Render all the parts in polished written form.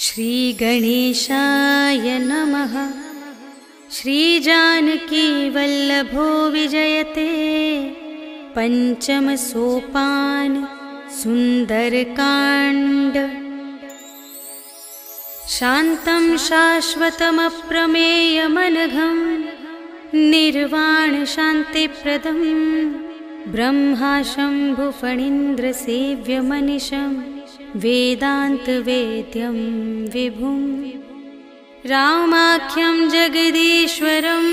श्री गणेशाय नमः। श्रीजानकी वल्लभो विजयते। पंचम सोपान सुंदरकांड। शांतं शाश्वतमप्रमेयमनघं निर्वाण शांतिप्रदं ब्रह्मा शंभुफणीन्द्र सेव्यमनिशं वेदान्तवेद्यं विभुं रामाख्यं जगदीश्वरं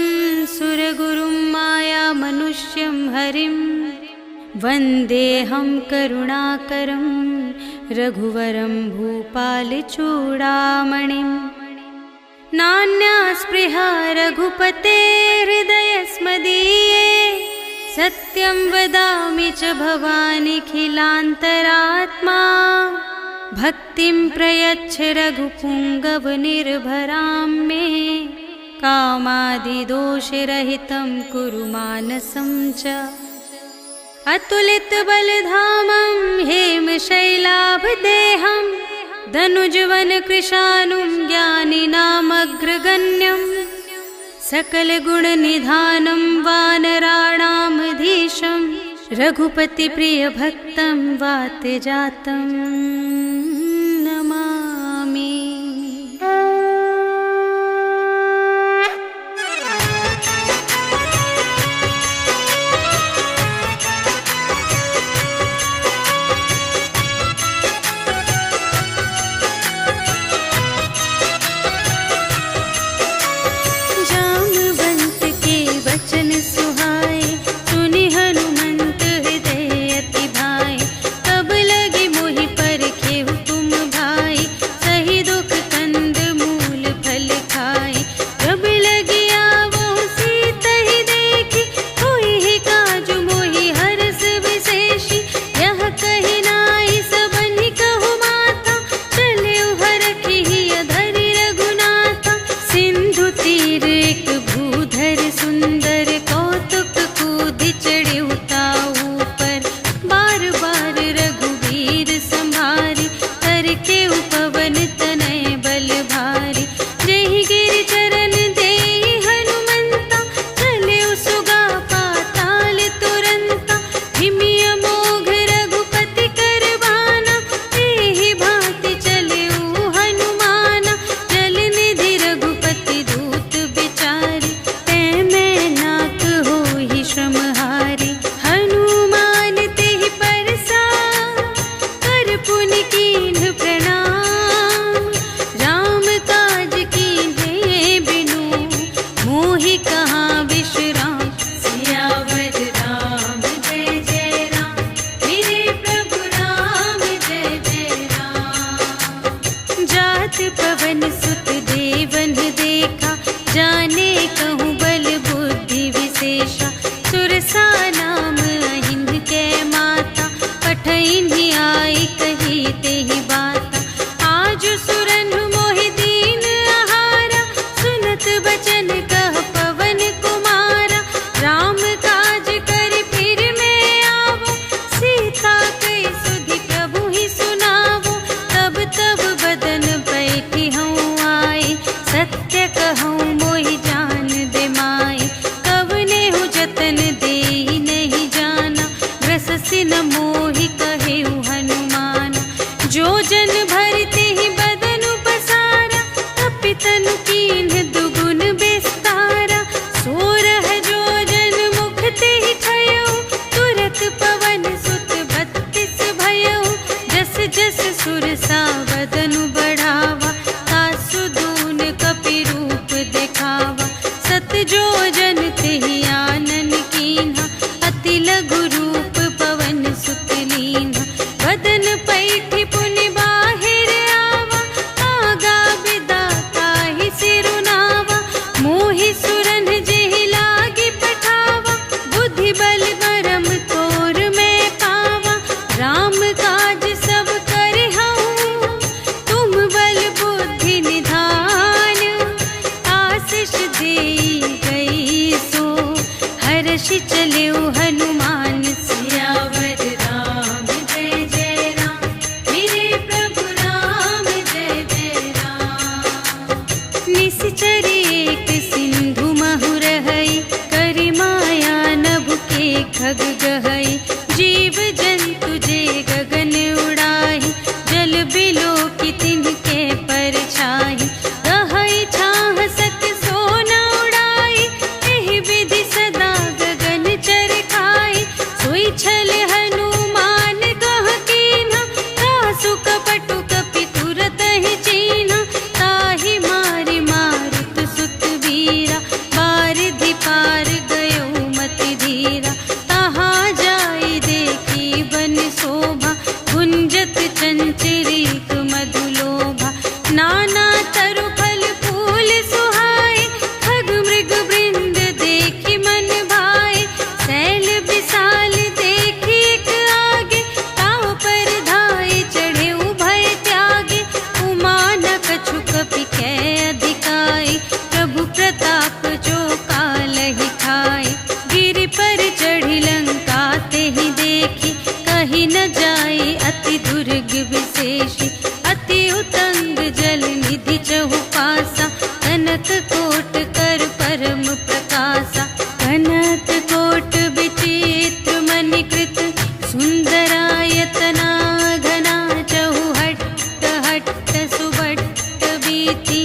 सुरगुरुं मायामनुष्यं हरिं वन्देऽहं करुणाकरं रघुवरं भूपालचूडामणिं। नान्या स्पृहा रघुपते हृदयस्मदीये सत्यं वदामि च भवानिखिलान्तरात्मा। भक्तिं प्रयच्छ रघुपुङ्गवनिर्भरां मे कामादिदोषरहितं कुरु मानसं च। अतुलितबलधामं हेमशैलाभदेहं धनुजवनकृशानुं ज्ञानिनामग्रगण्यं सकलगुणनिधानं वानराणामधीशं रघुपतिप्रियभक्तं वातजातं नमामि। बिलोकी तिनके परछाई। रहै छाह सत सोना उड़ाई, एहि विधि सदा गगन चरखाई। सोई छल हनुमान कह कीन्हा, कासु कपटु कपि तुरत ही चीन्हा। ताहि मारि मारुत सुत वीरा, बारिधि पार गयो मति धीरा। तहाँ जाई देखी बन शोभा, गुंजत चंचरीक मधुलोभा। नाना तरु फल फूल सुहाए, खग मृग वृंद देखी मन भाए। शैल विशाल देखी एक आगे, ताव पर धाये चढ़े उभय त्यागे। उमा न कछु कपि कै अधिकाई, प्रभु प्रताप जो कालहि खाए। गिरि पर चढ़ी लंका तेहि देखी, कही न जाई अति दुर्ग विशेषी। अति उतंग जल निधि चहु पासा, कनक कोट कर परम प्रकाशा। कनक कोट विचित्र मणिकृत, सुंदरायतना घना। चहु हट्ट हट्ट सुभट्ट बीती,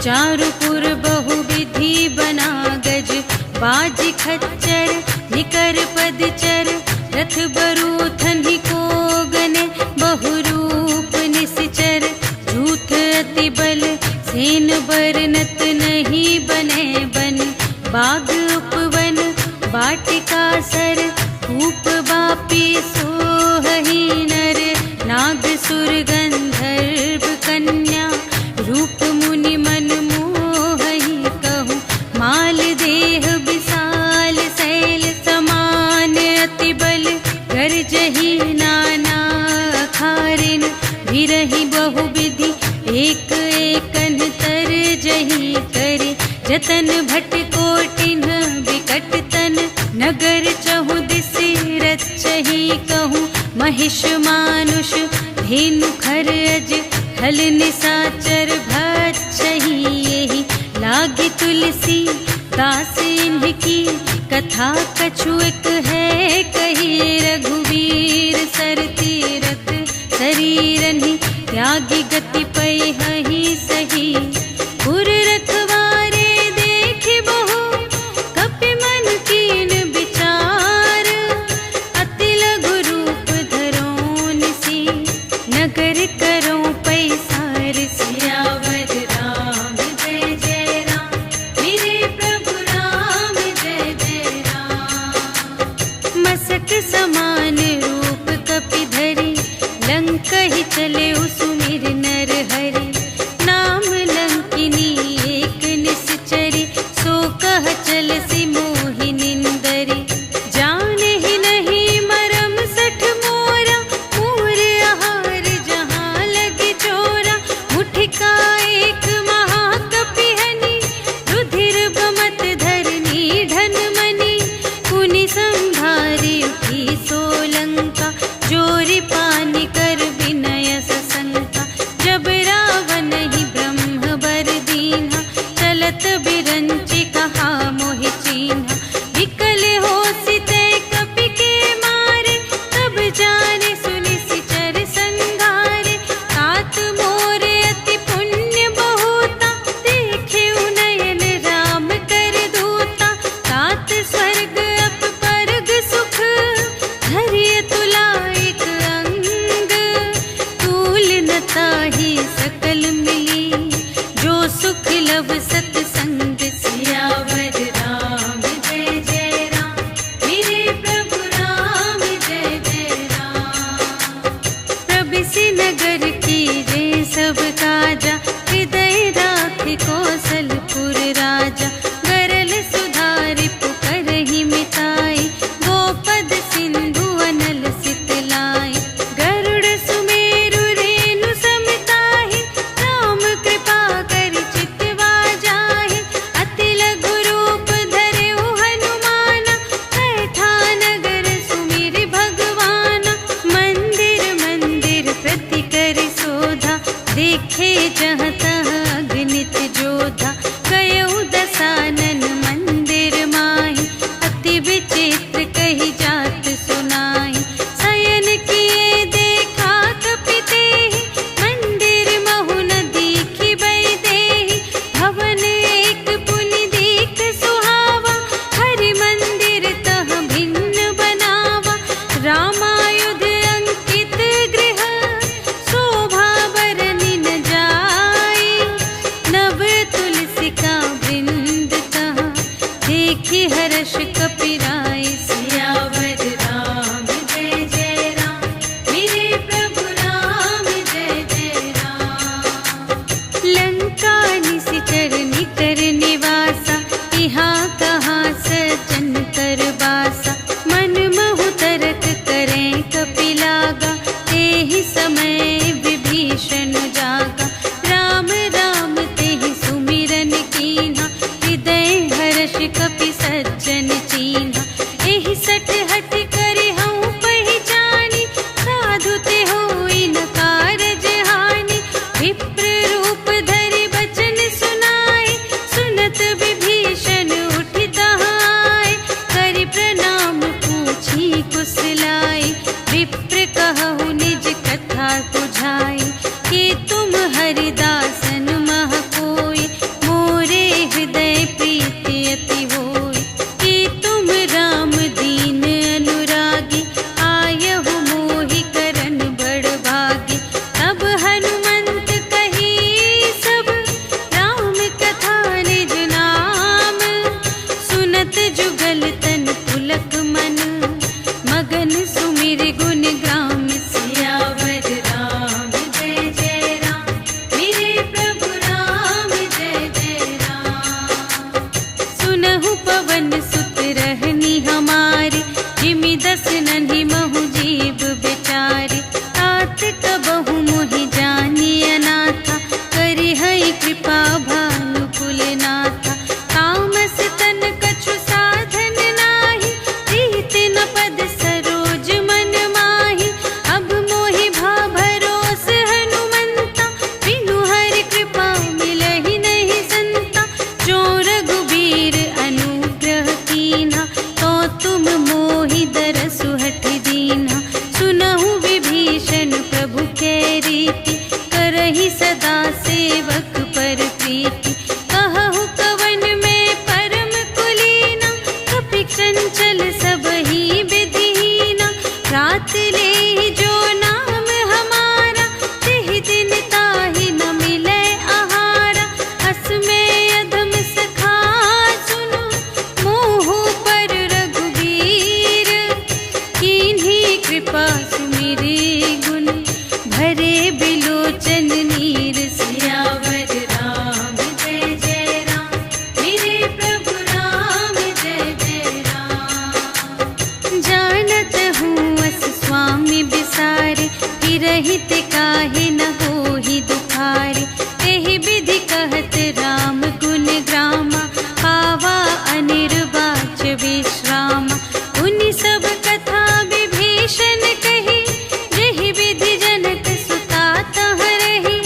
चारुपुर बहु विधि बना गज। बाजी खच्चर निकर पदचर, रथ बरूथनि कोगने। बहुरूप निश्चर झूठ अति बल, सेन बरनत नहीं बने बन। बाग उपवन वाटिका सर, कूप बापी सोहहि नर। नाग सुर गंधर्व कन्या, रूप मुनि मन मोहहि कहूँ। माल देह विशाल शैल समान, अति बल गरजहि नाना अखारिन। भिरहि बहु विधि एक एकन तरजहि करे। जतन भट कोटिन विकट तन, नगर चहु दिसि रचहि कहूँ। महिष मानुष धेनु खर अज, हल निसाचर भक्षहि एहि। लागी तुलसी दास इनकी, कथा कछु एक है कही। रघुवीर सर तीरथ शरीरनि, त्यागी गति पैहि सही। पुर रखवारे देखि बहु, कपि मन कीन विचार। अति लघु रूप धरो निसी, नगर करो पैसार। सियावर राम जय जय राम, मेरे प्रभु राम जय जय राम। मसक समान रूप कपि धरि, लंकहि चले सुमिर नर हरि। नाम लंकिनी एक निश्चरी, सो कह चलसि मोहि निंदरी। जानहि नहीं मरम सठ मोरा, मोर आहार जहाँ लगी चोरा। मुठिका एक महाकपि हनि, रुधिर बमत धरनी धन मनि। पुनि संभारी उठी सोलंका, जोरि पानि कर विनय सशंका। जब रावण ही ब्रह्म बर दीन्हा, चलत बिरंचि कहा मोहि चीन्हा। विकल होसि तै कपि के मारे, तब जाने सुनि सिचर संघारे। तात मोर अति पुण्य बहुता, देखे नयन राम कर दूता। तात स्वर्ग अप परग सुख, धरिय तुला एक अंग। तूल न ताहि सकल मिली, जो सुख लव सतसंग। सियावर राम जय जय राम, मेरे प्रभु राम जय जय राम। प्रबिसि नगर कीजे सब काजा, हृदय राखि कौशलपुर राजा। गरल सुधारि पुकारहि मिताई, गोपद सिंधु अनल सितलाई। गरुड़ सुमेरु रेणु समताहि, राम कृपा करि चितवा जाहि। अति लघु रूप धरेउ हनुमाना, बैठा नगर सुमिरि भगवाना। मंदिर मंदिर प्रति करि शोधा, देखे जहाँ तहाँ अगणित जोधा। गयउ दसानन मंदिर माहि, अति विचित्र कही जात सुनाई। शयन किए देखा कपि तेहि, हरिदासन मह कोई, मोरे हृदय प्रीति अति होई। कि तुम राम दीन अनुरागी, आयहु मोहि करन बड़ भागी। तब हनुमंत कही सब, राम कथा निज नाम। सुनत जुगल तन पुलक मन, मगन सुमिर गुण ग्राम। सियावर राम जय जय राम, मेरे प्रभु राम जय जय राम। सुनहु पवन सुत रहनी हमारी, जिमि दस नन्ही महु जीव बेचारी। तात कबहु मोहि जानी अनाथा, करि हई कृपा भानु कुलनाथा। तामस तन कछु साधन नाही, प्रीति न पद सरोज मन माही। अब मोहि भा भरोस हनुमंता, बिनु हरि कृपा मिलहि नहीं संता। जो रघुबीर अनुग्रह कीन्हा, तो तुम मोहि दरसु हठि दीन्हा। सुनहु विभीषण प्रभु कै रीति, करहि सदा सेवक पर प्रीति। कहहु कवन में परम कुलीना, कपि चंचल सबहि विधिहीना। रात लेहि जो नाम हमारा, तिहि दिन ताहि न मिलै आहारा। अस में अधम सखा सुनो, मोहु पर रघुबीर। कीन्ही कृपा सुमिरि गुण, भरे बिलोचन नीर। सियावर राम जय जय राम, मेरे प्रभु राम जय जय राम। जानत हूँ अस स्वामी बिसारे, हिरहित काहे न होहि दुखारे। एहि विधि कहत राम गुण ग्रामा, पावा अनिर्वाच विश्रामा। उनि सब कथा विभीषण कही, जेहि विधि जनक सुता तह रही।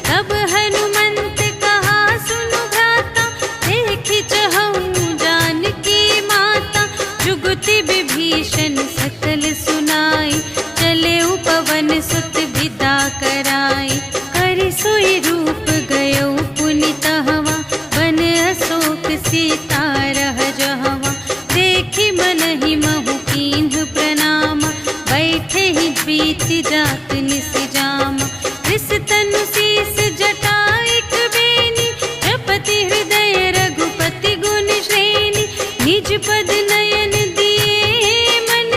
तब हनुमंत कहा सुनु भ्राता, देखि चहऊँ जानकी माता। जुगति विभीषण सकल सुनाई, चले पवन सुत विदा कराई। करि सोई रूप गयो पुनि तहवा, बन अशोक सीता रह जहवा। देखि मनहि महु कीन्ह प्रणामा, बैठे ही प्रीति जात निस जामा। रिस तनु शीस जटा एक बेनी, जपति हृदय रघुपति गुण श्रेणी। निज पद नयन दिए मन,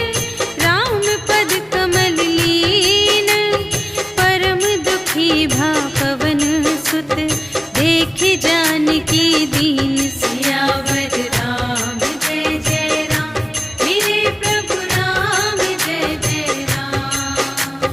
राम पद कमल लीन। परम दुखी भा पवन सुत, देखि जानकी दीन। सियावर राम जय जय राम, मेरे प्रभु राम जय जय राम।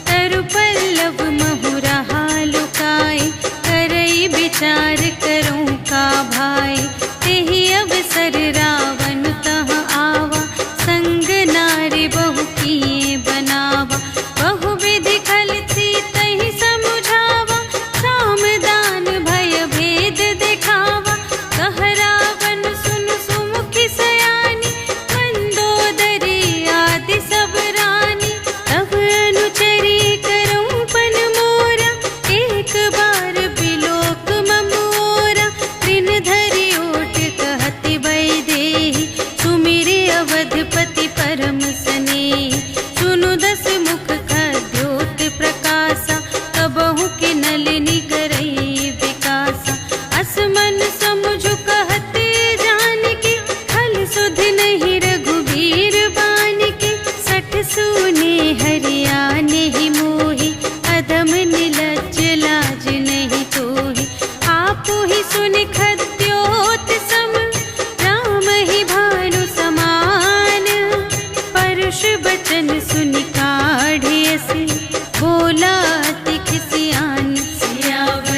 तरु पल्लव महु रहा लुकाई, करई विचार करूँ का भाई। तेहि अवसर रावण तह आवा, संग नारी बहु किए बनावा। बहु विधि खल थी तहि समुझावा, साम दान भय भेद दिखावा। कह रावण सुन सुमुखी सयानी, मंदोदरी आदि सब रानी। तब अनुचरी करऊँ पन मोरा, एक बार बिलोक ममोरा। दिन धरि ओट कहति वैदेही, सुमिरि अवधपति परम स्नेही। सुनु दस मुख खद्योत प्रकाशा, कबहु के नलिनी करई विकासा। अस मन समुझ कहत जानकी, खल सुध नहीं रघुबीर बानिके। सठ सूने हरियाने ही मोहि, अधम निलज्ज लाज नहीं तोहि। आपु ही सुनि खद्योत सम, राम ही भानु समान। परुष बचन सुनि काढ़ियसि, बोला अति खिसियान। सियावर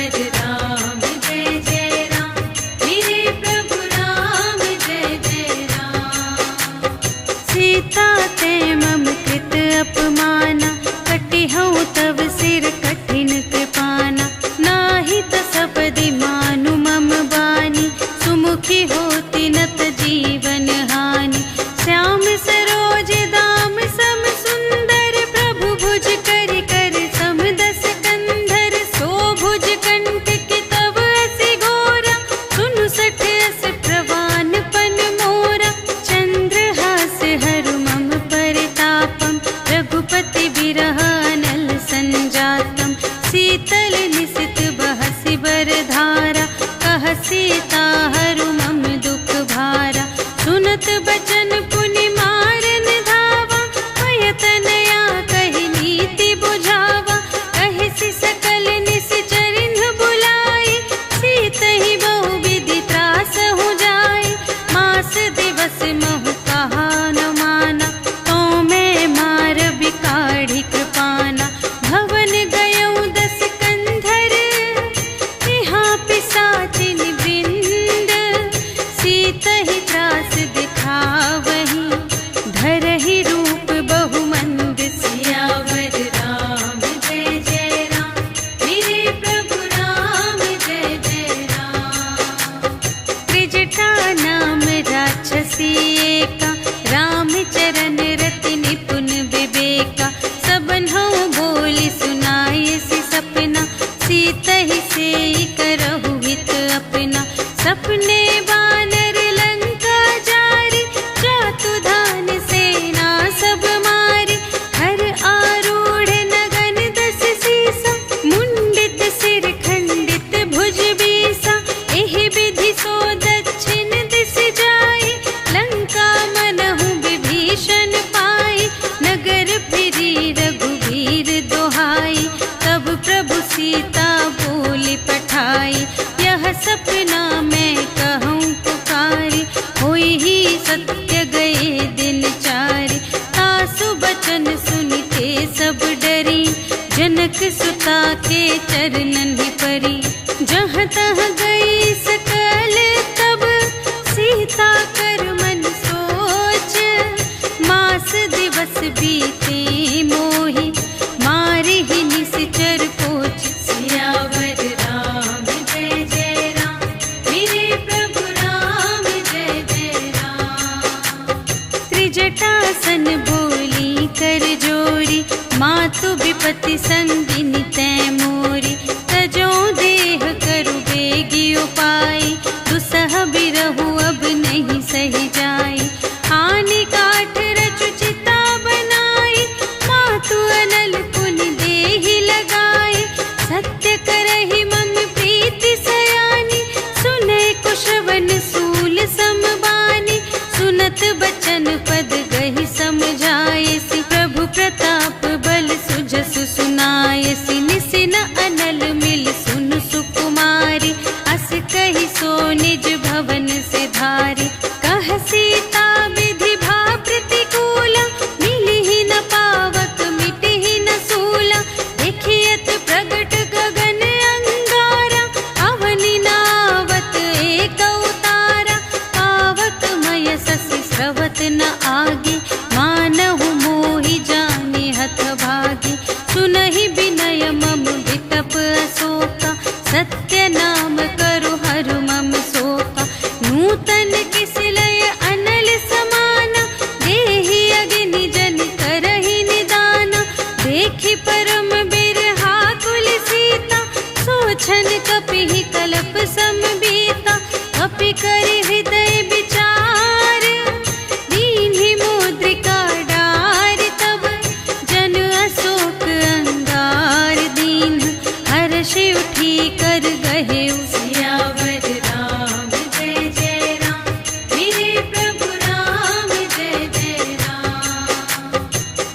से करहु हित अपना। सपने बानर लंका जारी, जातु धान सेना सब मारी। हर आरूढ़ नगन दस सीसा, मुंडित सिर खंडित भुज बीसा। एहि विधि सो दक्षिण दिस जाई, लंका मनहु विभीषण पाई। नगर फिरी रघुवीर दोहाई, तब प्रभु सीता बोली पठाई। यह सपना मैं कहूँ पुकारी, होई ही सत्य गए दिन चारि। तासु बचन सुनते सब डरी, जनक सुता के चरणन ही परी। जहाँ तहाँ गई सकल तब, सीता कर मन सोच। मास दिवस बीते मोहि, मारे ही निश्चर पोच। सियावर राम जय जय राम, मेरे प्रभु राम जय जय राम। त्रिजटासन बोली कर जोरी, मातु विपति संगिनी तै मोरी। तजो देह करु बेगी उपाई, दुसह बिरहु अब नहीं सही जाई। आने काठ रचु चिता बनाई, मातु अनल पुनि देहि लगाई। सत्य करहि मम प्रीति सयानी, सुने कुशवन सूल समबानी। सुनत बचन पद गहि समझायसि, प्रभु प्रताप बल सुजसु सुनायसि। निसिन अनल मिल सुन सुकुमारी, अस कहि सो निज भवन से धारी। कह सीता विधि भा प्रतिकूला, मिलिहि न पावक मिटिहि न सूला। देखियत प्रगट गगन अंगारा, अवनि नावत एक अवतारा। पावक मय शशि स्रवत न आगे, मानहु मोहि जाने हथ भागी। सुनहि विनय मम विटप अशोका, सत्य नाम करु हरु मम शोका। नूतन किस लय अनल समाना, देहि अग्नि जन करहि निदाना। देखि परम बिरहा कुल सीता, सोछन कपिहि कलप समबीता। कपि करि हृदय विचार, दीन्हि मुद्रिका डार। तब जन अशोक अंगार दीन, हर्षि उठी कर गहेउ। सियावर राम जय जय राम, मेरे प्रभु राम जय जय राम।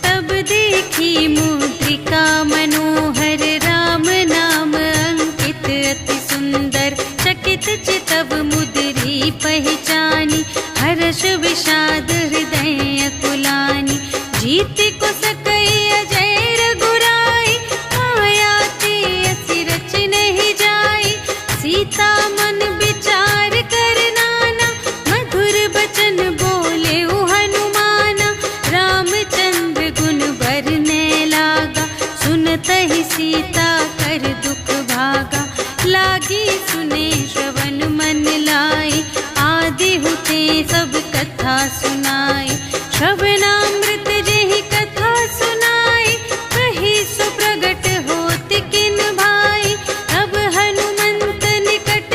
तब देखी मुद्रिका मनोहर, राम नाम अंकित अति सुंदर। चकित चितव मुद्री पहचानी, हर्ष विषाद हृदय अकुलानी। जीत को सकई अजय रघुराई, माया ते असि रच नहीं जाई। सीता मन विचार कर नाना, मधुर बचन बोले हनुमाना। रामचंद्र गुण बरने लागा, सुनतहि सीता कर दुख भागा। लागी सुने श्रवण मन लाई, आदि हुते सब कथा सुनाई। श्रवणामृत जेहि कथा सुनाई, कही सो प्रगट होत किन भाई। तब हनुमंत निकट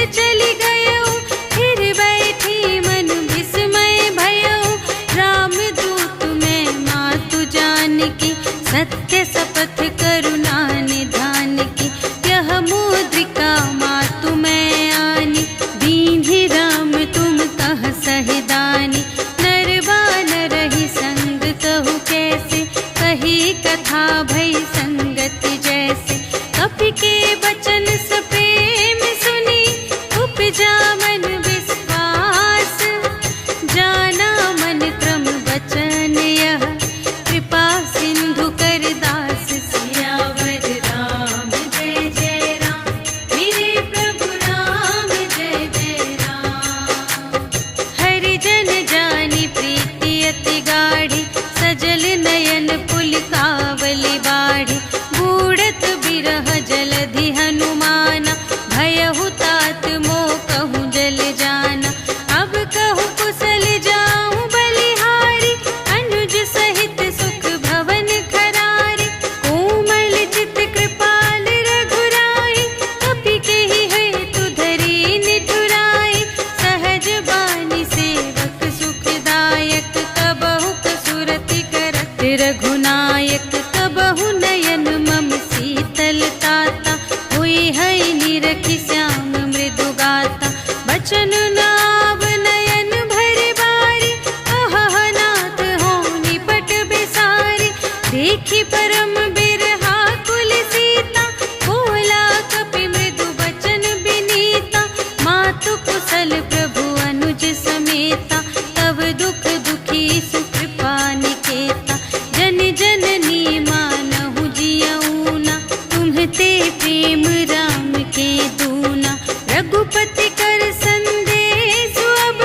देखी श्याम मृदु गाता, बचन नाव नयन भर बारी, अहह नाथ हो निपट बेसारी। देखी परम बिरहा कुल सीता, बोला कपि मृदु बचन बिनीता। मातु कुशल प्रभु अनुज समेता, तब दुख दुखी सुकृपा निकेता। जन जननी मानहु जियऊना, तुम्हते प्रेम राम के दूना। रघुपति कर संदेश अब,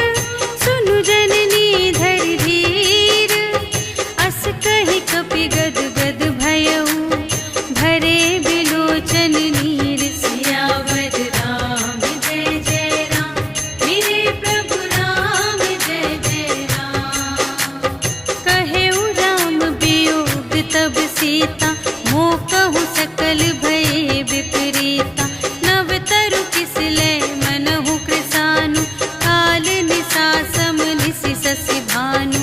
सुनु जननी धरि धीर। अस कहि कपि गद गद भयऊ, भरे बिलोचन नीर। सियावर राम जय जय राम, मेरे प्रभु राम जय जय राम। कहेउ राम वियोग तब सीता, मोह कहु सकल भये विपरीता। नव तरु किसले मनहु कृसानु, काल निसा सम निसि शशि भानु।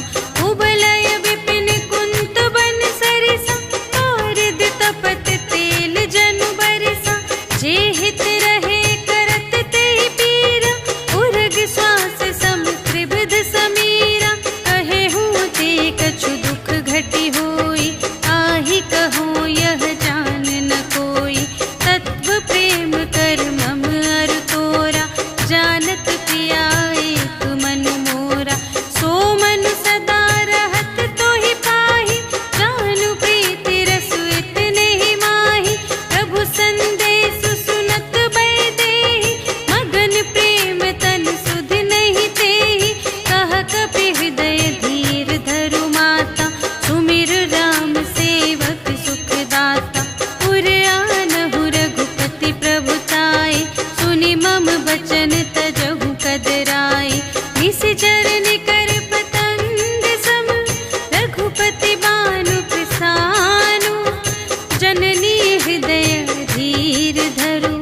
उबलय विपिन कुंत बन सरिसा, पारद तपत तेल जनु बरसा। जे हित रहे करत तेहि पीरा, उरग श्वास सम त्रिविध समीरा। कहेहु ते कछु दुख घटी होई, आहि कहो यह जान न कोई। तत्व प्रेम कर मम अरु तोरा, जानत प्रिया एक मन मोरा। सो मन सदा रहत तोहि पाहि, जानु प्रीति रसु इतने ही माहि। प्रभु संदेश सुनत भय देहि, मगन प्रेम तन सुध नहीं तेहि। कह कपि हृदय धीर धरु माता, सुमिर राम सेवक सुख दाता। उर आनहु रघुपति प्रभुताई, सुनि मम बचन तजहु कदराई। निशिचर निकर पतंग सम, रघुपति बानु पिसानु। जननी हृदय धीर धरु,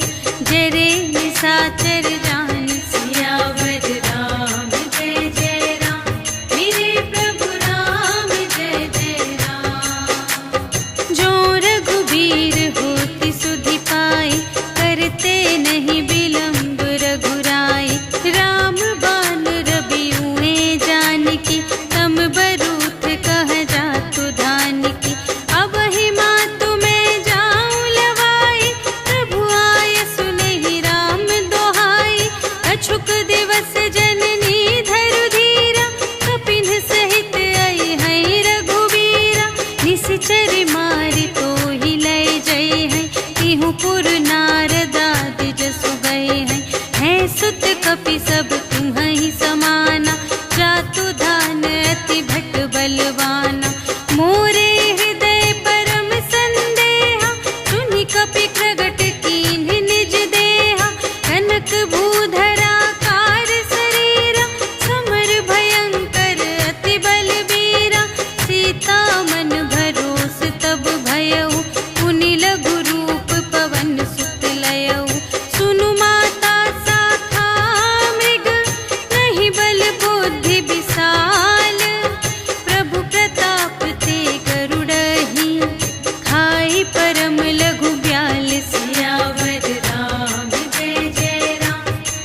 जरे निशाचर जान। सियावर राम जय जय राम, मेरे प्रभु राम जय जय राम। जो रघुबीर होति सुधि पाई, करते नहीं विलंब रघुराई। राम बान रबियुए जानकी, तम बरूथ कह जातु धानकी। अब ही मातु मैं जाऊं लवाई, प्रभु आय सुनहि राम दोहाई। अछुक दिवस जननी धरु धीरा, कपिन सहित आई है रघुवीरा। निशिचर मारि तोहि लय जय है, तिहु पुर नारदादि जसु गए हैं। है सुत कपि सब तुम्हि समाना, जातु धान अति भट बलवाना। मोरे हृदय परम संदेहा, सुनि कपि प्रगट कीन्ह निज देहा। कनक भूधरा कार शरीरा, समर भयंकर अति बलबीरा। सीता मन भरोस तब भयऊ, पुनि लघु रूप पवन सुत लयऊ। सुनु माता शाखा मृग, नहीं बल बुद्धि विशाल। प्रभु प्रताप ते गरुड़हि, खाई परम लघु ब्याल। सियावर राम जय जय राम,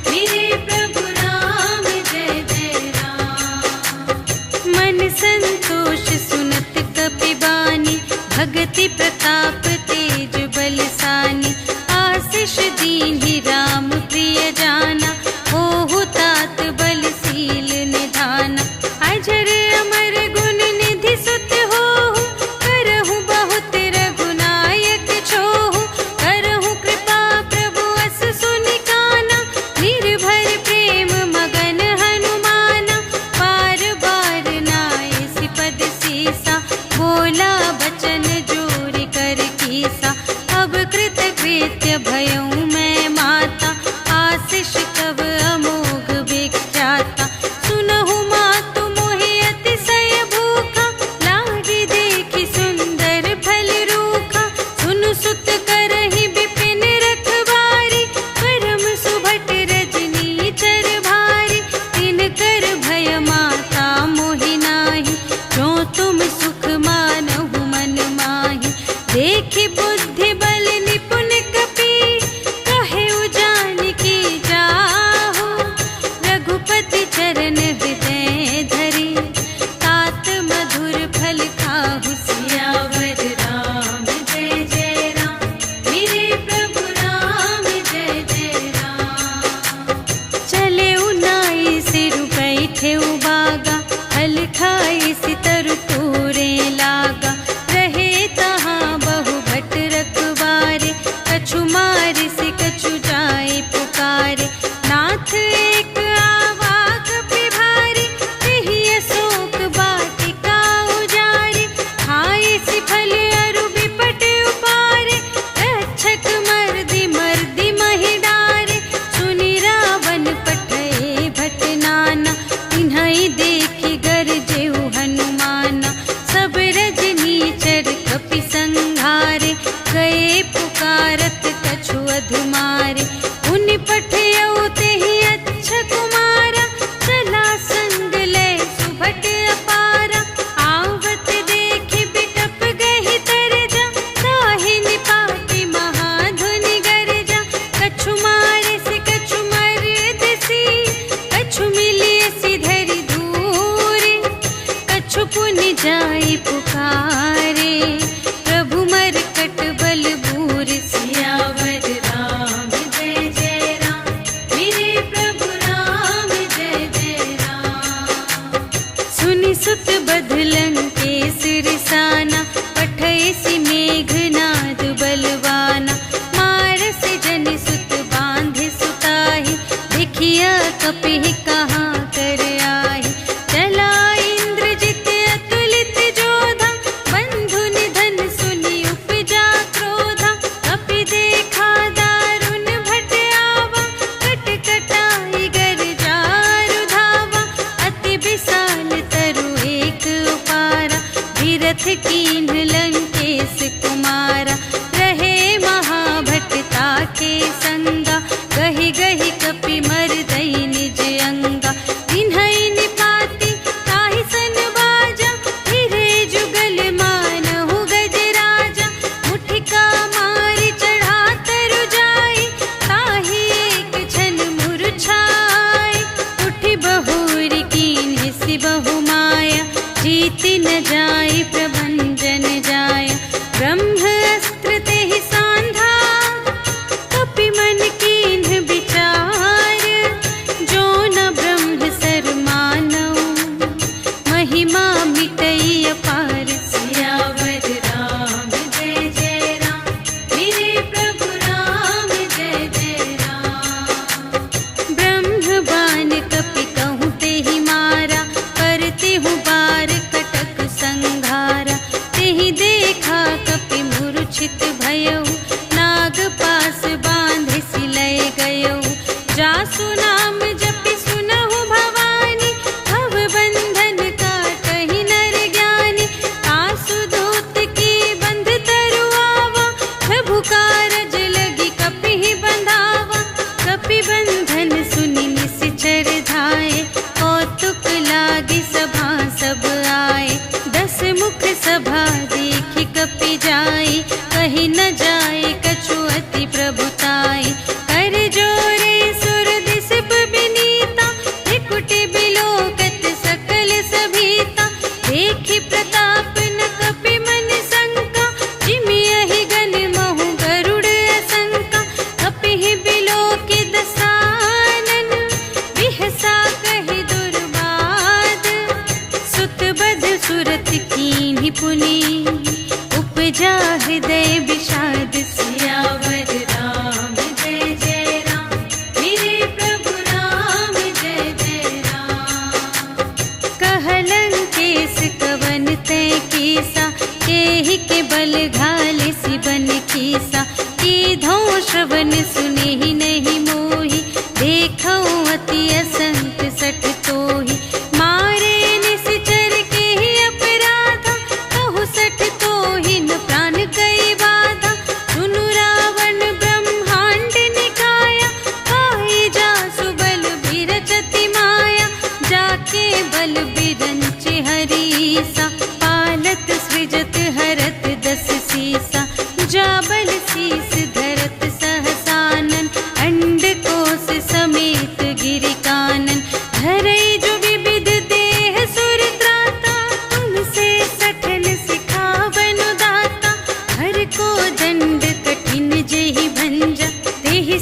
मेरे प्रभु राम जय जय राम। मन संतोष सुनत कपि बानी, भगति प्रताप तेज बलसानी। आशीष दीन्हि राम प्रिय जाना, होहु तात बलशील निधाना। अजर अमर गुण निधि सुत होहु, करहु बहुत रघुनायक छोहु। करहु कृपा प्रभु अस सुनि काना, निर्भर प्रेम मगन हनुमाना। बार बार नाय सिपद सीसा, बोला बचन जोरि कर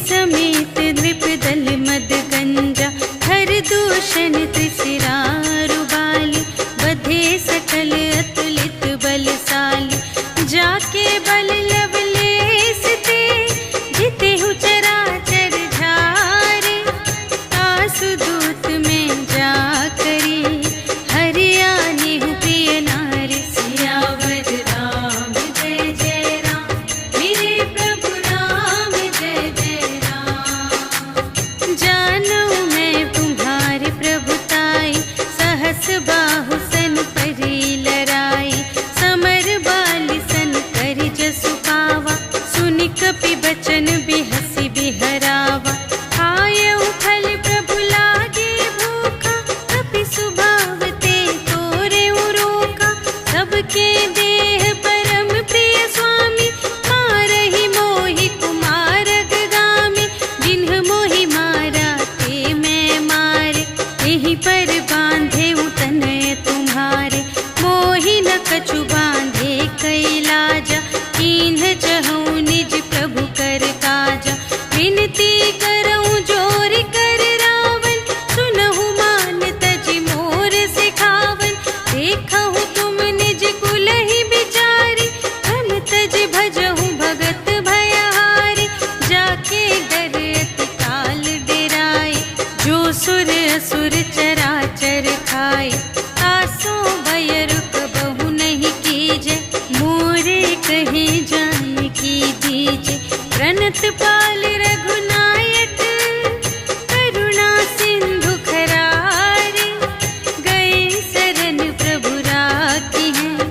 समेत नृपदल मद गंजा हर दूषण त्रिशिरारु बाली बधे सकल अतुलित बलशाली जाके बल लवलेस ते जिते हु चराचर झारे आसुदूत में जा करी हरियाणी हूँ प्रिय नारी सियावर राम जय जय राम मेरे प्रभु राम जय जय राम जानो मैं तुम्हारे प्रभुताई सहस बाहु सन परी लराई समर बाली सन करि जसु पावा सुनि कपि बचन बिहसी बिहरावा खायउ फल प्रभु लागे भूखा कपि सुभाव ते तोरे रोका सबके देह परम प्रिय स्वामी मारहि मोहि कुमारग गामी जिन्ह मोहि मारा ते मैं मारे यहीं पर बांधे तनय तुम्हारे मोहि न कछु बांधे कैलाजा कीन्ह चहूँ निज प्रभु कर काजा विनती करऊँ जोर कर रावण सुनहु मान तजि मोर सिखावन देखहु तुम निज कुल ही बिचारी हम तजि भजहु भगत भयहारी जाके डर अति काल डेराए जो सुर असुर चराचर खाए आसो भय रुक बहु नहीं कीजे मोरे कहे जान की दीजे प्रणत पाल रघुनायक करुणा सिंधु खरारे गए शरण प्रभु राखी हैं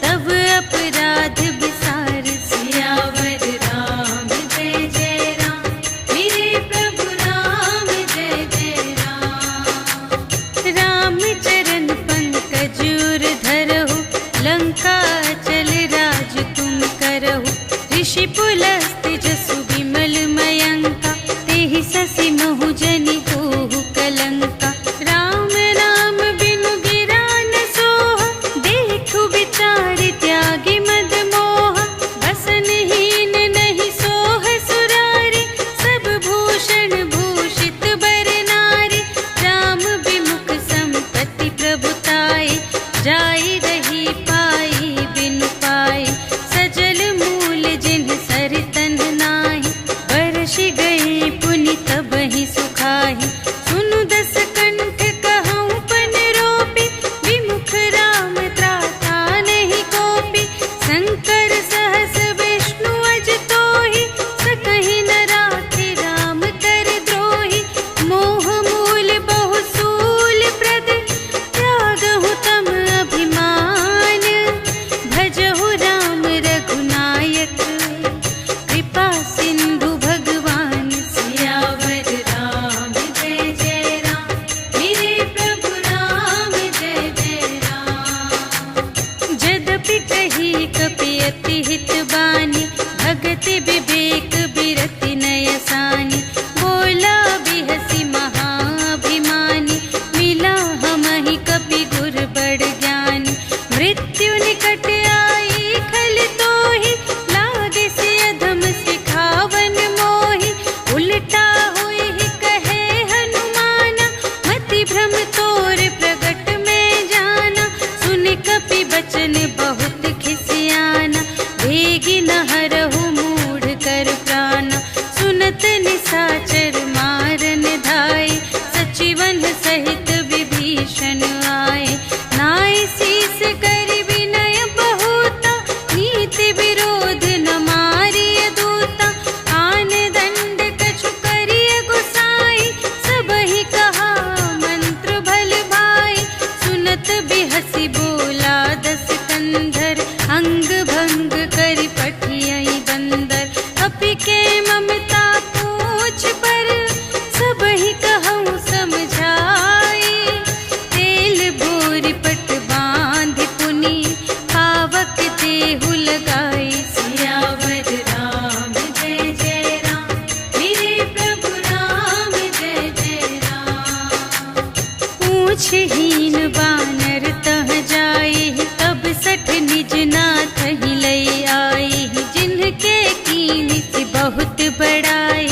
तब अपराध विसार सियावर राम जय जय राम मेरे प्रभु राम जय जय राम चरण पंकज उर धरहु लंका चल राज तुम करहु ऋषि पुलस्त जसु विमल मयंका तेहि ससि महु जनि होहु कलंका राम नाम बिनु गिरा न सोह देखु विचार त्यागी मद मोह बसनहीन नहीं सोह सुरारी सब भूषण भूषित बर नारी राम विमुख संपत्ति प्रभुताई जाई रही पाई बिनु पाई सजल मूल जिन्ह सर तन नाही बरसि गए पुनि तबहि सुखाहि सुनु दस कंठ कहऊँ पन रोपी विमुख राम त्राता नहीं कोपी शंकर सहस विष्णु अज तोहि सकहि न राखे राम कर द्रोही मोह मूल बहु सूल प्रद त्यागहु तम अभिमान भजहु राम रघुनायक कृपा सिंधु भगवान सियावर राम जय जय राम मेरे प्रभु राम जय जय राम जदपि कही कपि अति हित बानी भगति विवेक बिरति नयसानी बोला बिहसी महाभिमानी मिला हमहि कपि गुर बड़ ज्ञानी मृत्यु निकट आई खल तोहि लागे से अधम सिखावन मोहि उल्टा हुई ही कहे हनुमाना मति भ्रम तोर प्रगट में जाना सुन कपि बचन बहुत खिसियाना भेगी न हरहु मूढ़ कर प्राणा सुनत निसाचर मारन धाय सचिवन सहित विभीषण आए नाय शीस कर विनय बहुता नीति विरोध न मारिय दूता आन दंड कछु करिय गुसाई सबहि कहा मंत्र भल भाई सुनत बिहसी बोला दस कंधर अंग भंग करि पठियई बंदर अपि के ममता पूछ पर सबहि कहऊँ समझाई तेल बोरि पट बांध पुनि पावक देहु लगाई सियावर राम जय जय राम मेरे प्रभु राम जय जय राम पूछहीन बानर तह जाई तब सठ निज नाथ ही लई आई जिनके कीनी बहुत बड़ाई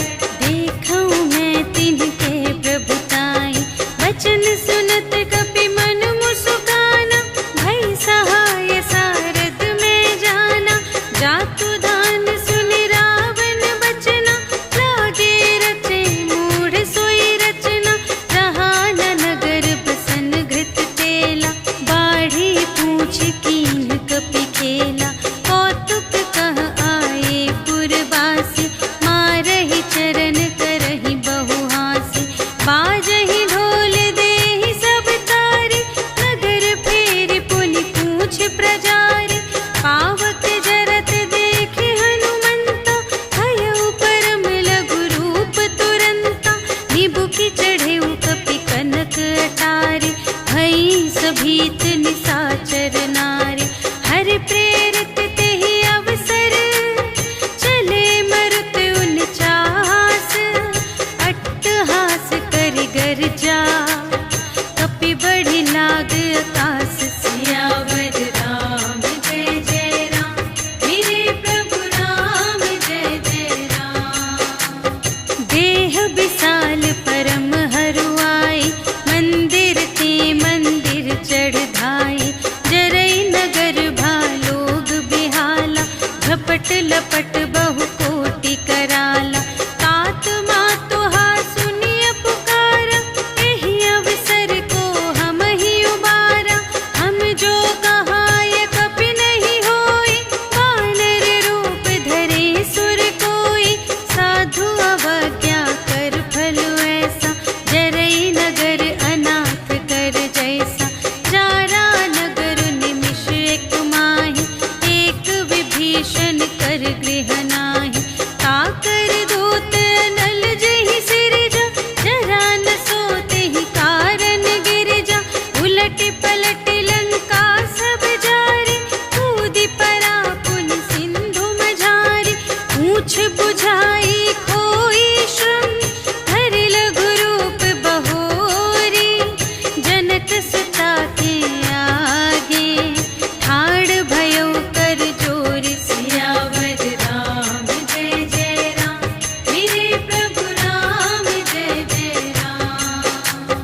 विशाल परम हरुआई, मंदिर ते मंदिर चढ़ धाई। जरई नगर भालोग बिहाला, झपट लपट बहु कोटि कराला। तात मातु हा सुनिय पुकारा, एहि अवसर को हम ही उबारा। हम जो कहाय कपि नहीं होई, वानर रूप धरे सुर कोई। साधु अवज्ञा कर फल ऐसा, जरई नगर अनाथ कर जैसा। जारा नगर निमिष एक माहि, एक विभीषण कर गृह नाही। काकर दूत नल जहि सिरजा, जरा न सोते ही कारण गिरजा। उलट पलट लंका सब जारी, कूदि परा पुन सिंधु मझारी। पूछ बुझाई खोई श्रम, धरि लघु रूप बहोरी। जनक सुता के आगे, ठाड़ भयो कर जोर। सियावर राम जय जय राम, मेरे प्रभु राम जय जय राम।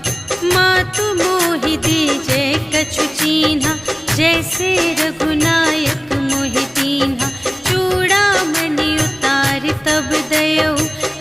मातु मोहि दीजे कछु चीन्हा, जैसे रघुनायक मोहि दीन्हा। चूड़ामणि उतार तब दयौ,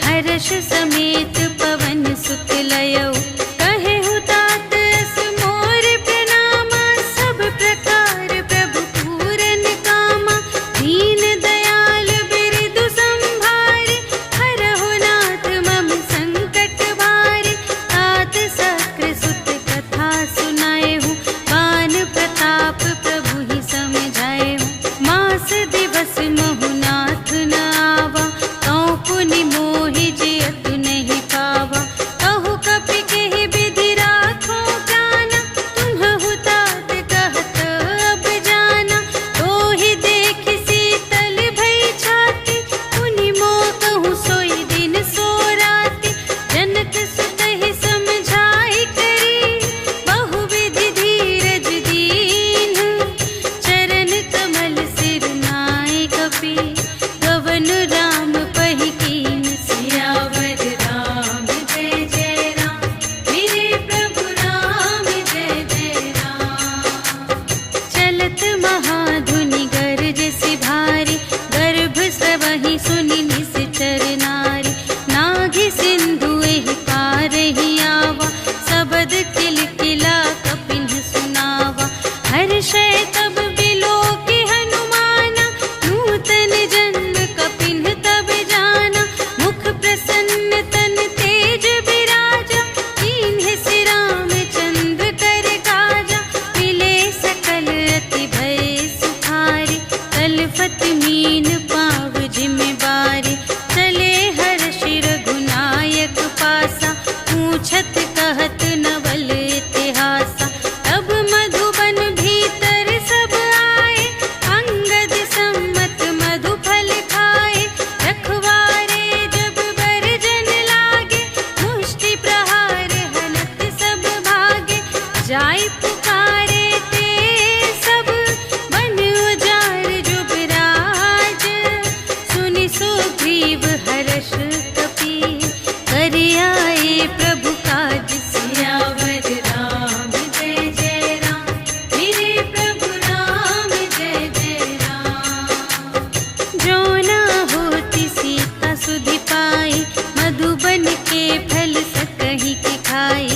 हर्ष समेत पवन सुत लयौ। कहेहु तात अस मोर प्रणामा, सब प्रकार प्रभु पूरन कामा। दीन दयाल बिरदु संभारे, हरहु नाथ मम संकट भारे। तात सक्र सुत कथा सुनाएहु, बान प्रताप प्रभु ही समझाएहु। मास दिवस महु नाथ न आवा, कौ पुनि मोहि जियतु नहीं पावा। कहु कपि केहि विधि राखो प्राणा, तुम्हु तात कहत अब जाना। तोहि देखि शीतल भई छाती, पुनि मोह कहूँ सोई दिन सो राति। जनक सुतहि समझाई करी, बहु विधि धीरज दीन्ह। चरण कमल सिर नाय कपि, गवन राम पहि कीन। सियावर राम जय जय राम, मेरे प्रभु राम जय जय राम। चलत महाधुनि गरज से भारी, गर्भ स्रवहि सुनि निश्चर नारी। नाघि सिंधु एहि पार ही आवा, सबद किलकिला कपिन्ह सुनावा। हर्षै तब बिलोकि हनुमाना, नूतन जन्म कपिन्ह तब जाना। मुख प्रसन्न तन तेज बिराजा, कीन्हे सि रामचंद्र कर काजा। मिले सकल अति भय सुखारी, तलफत मीन पाव जिम्मेवारी। चले हर्षि रघुनायक पासा, पूछत कहत नवल इतिहासा। तब मधुबन भीतर सब आए, अंगद सम्मत मधु फल खाए। रखवारे जब बरजन लागे, मुष्टि प्रहार हनत सब भागे। जाय पुकारे ते सब, बन उजाड़ जुबराज। सुनि सुग्रीव हर्ष कपि, कर आए प्रभु काज। सियावर राम जय जय राम, मेरे प्रभु राम जय जय राम। जो न होती सीता सुधि पाई, मधुबन के फल सकहि के खाई।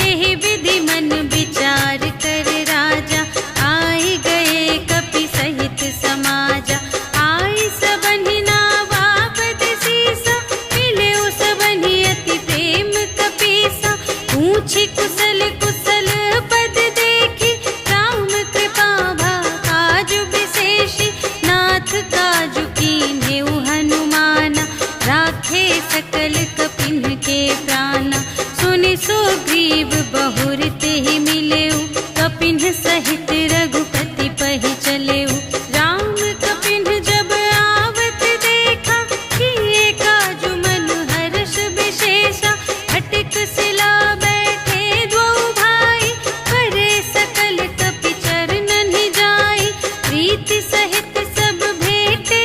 एहि विधि मन विचार कर राजा, आए गए कपि सहित समाजा। आई सबहि नावा पद सीसा, मिले सबहि अति प्रेम कपीसा। पूछी कुशल कुशल पद देखी, राम कृपा भा काजु विशेषी। नाथ काजु कीन्हेउ हनुमाना, राखे सकल कपिन्ह के प्राणा। सुनि सुग्रीव बहुर तेहि मिलेउ, कपिन्ह सहित रघुपति पहि चलेउ। राम कपिन्ह जब आवत देखा, किए काजु मन हर्ष विशेषा। हटिक सिला बैठे द्वौ भाई, करे सकल कपि चरणन जाई। प्रीति सहित सब भेटे,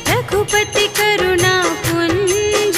रघुपति करुणा पुंज।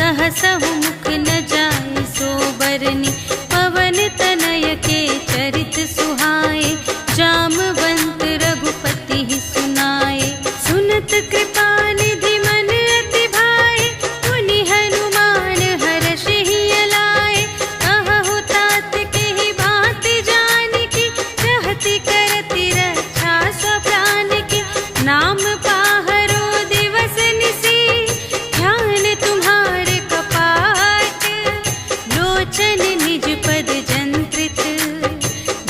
सहसहु मुख न जाय सोबरनी, पवन तनय के चरित सुहाए, जामवंत रघुपति सुनाए। सुनत कृपा निधि मन अति भाए, मुनि हनुमान हर्षि लाए। कहहु तात के बात जानकी, रहति करति रक्षा स्व प्राण की। नाम पाहरो दिवस निसी, ध्यान तुम्हारे कपाट। लोचन निज पद जंत्रित,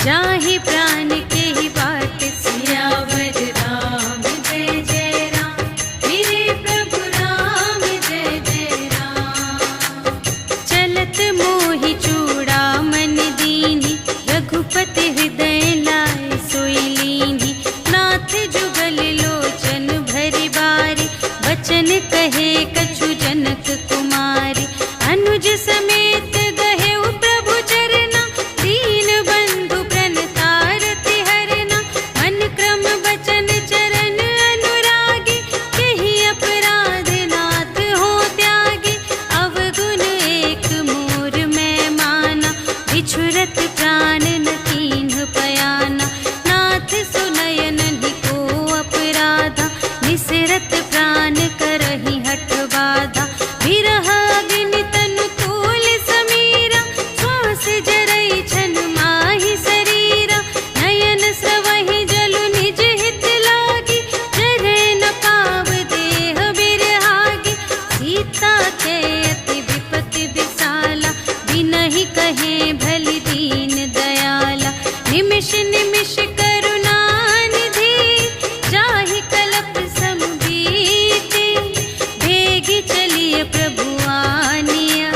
जाहि प्राण के ही बाट। सियावर राम जय जय राम, मेरे प्रभु राम जय जय राम। चलत मोहि चूड़ामन दीन्हि, रघुपति हृदय लाए सोई लीन्हि। नाथ जुगल लोचन भरि बारी, बचन कहे कछु जनक कुमारी। अनुज समेत गहेउ प्रभु चरना, दीन बंधु प्रणतारति हरना। मन क्रम बचन चरण अनुरागी, केहि अपराध नाथ हो त्यागी। अवगुण एक मोर मैं माना, बिछुरत प्राण न कीन्ह पयाना। नाथ सुनयन को अपराधा, निसरत प्राण करहि हठ बाधा। विरह अग्नि तनु तोल समीरा, श्वास जरई छन माहि शरीरा। नयन स्रवहि जलु निज हित लागी, जरै न पाव देह बिरहागी। सीता के अति विपति विसाला, बिनहि कहे भलि दीन दयाला। निमिष निमिष करुणा निधि, जाहि कलप सम बीति। भेगी चलिए प्रभु आनिया,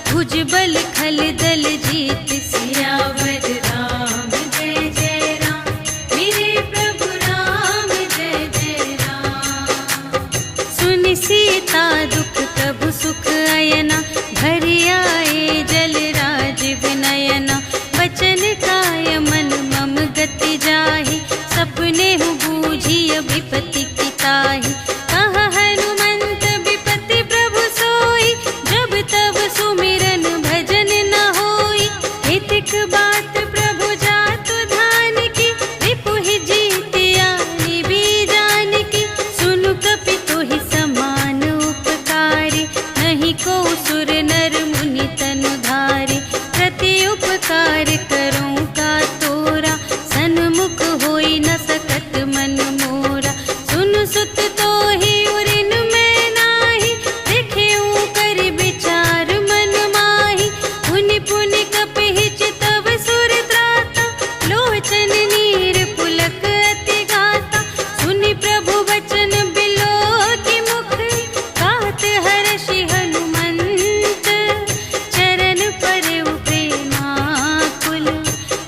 भुजबल खल दल जीत। सियावर राम जय जय राम, मेरे प्रभु राम जय जय राम। सुनि सीता दुख प्रभु सुख अयना, भरि आए जल राज विनयना। बचन काय मन मम गति जाहि, सपने हु बूझिय विपति की ताहि। कहा हनुमंत विपति प्रभु सोई, जब तब सुमिरन भजन न होई। हितिक बात प्रभु जातु ध्यान की, रिपुहि जीतिया निबी जानकी। सुनु कपि तोहि समान उपकारी, नहीं को सुर नर मुनि तनु धारी। प्रति उपकार करूं का तोरा, सन्मुख होई न सकत मन मोरा। सुनु सुत तोहि उरिन मैं नाही, देखेऊं कर विचार मन माही। पुनि पुनि कपिहि चितव सुर त्राता, लोचन नीर पुलक अति गाता। सुनि प्रभु वचन बिलोकि मुख, गात हर्षि हनुमंत। चरण परउ प्रेमाकुल,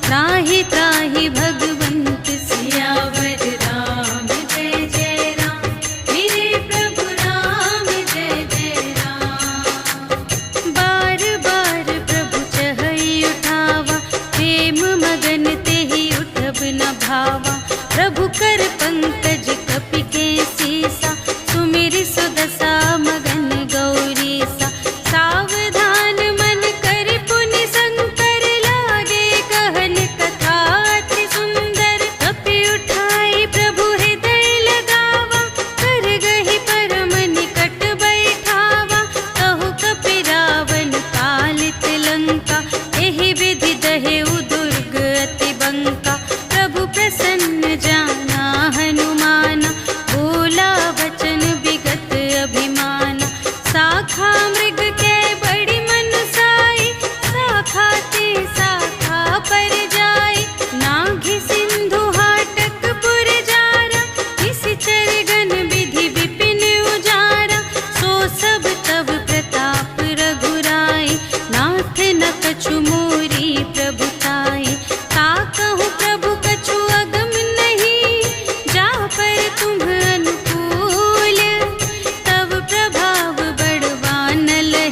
त्राहि त्राहि भगवंत। सियावर राम जय जय राम, मेरे प्रभु राम जय जय राम। बार बार प्रभु चहई उठावा, प्रेम मगन तेहि उठब न भावा। प्रभु कर पंकज कपि के सीसा, सुमिरि सुदशा मगन गौरीसा। सावधान मन कर पुनि शंकर, लागे कहन कथा अति सुंदर। कपि उठाई प्रभु हृदय लगावा, कर गहि परम निकट बैठावा। कहु कपि रावण कालित लंका, एहि विधि दहेउ दुर्ग अति बंका। प्रभु प्रसन्न जाना हनुमाना, बोला वचन विगत अभिमाना। शाखा मृग के बड़ी मनुसाई, शाखा ते शाखा पर जाई। नाघि सिंधु हाटक पुर जारा, निशिचर गण विधि विपिन उजारा। सो सब तब प्रताप रघुराई, नाथ न कछु मोरी प्रभुताई। ताकहु प्रभु कछु अगम नहीं, जा पर तुम अनुकूल। तब प्रभाव बड़वान लहे,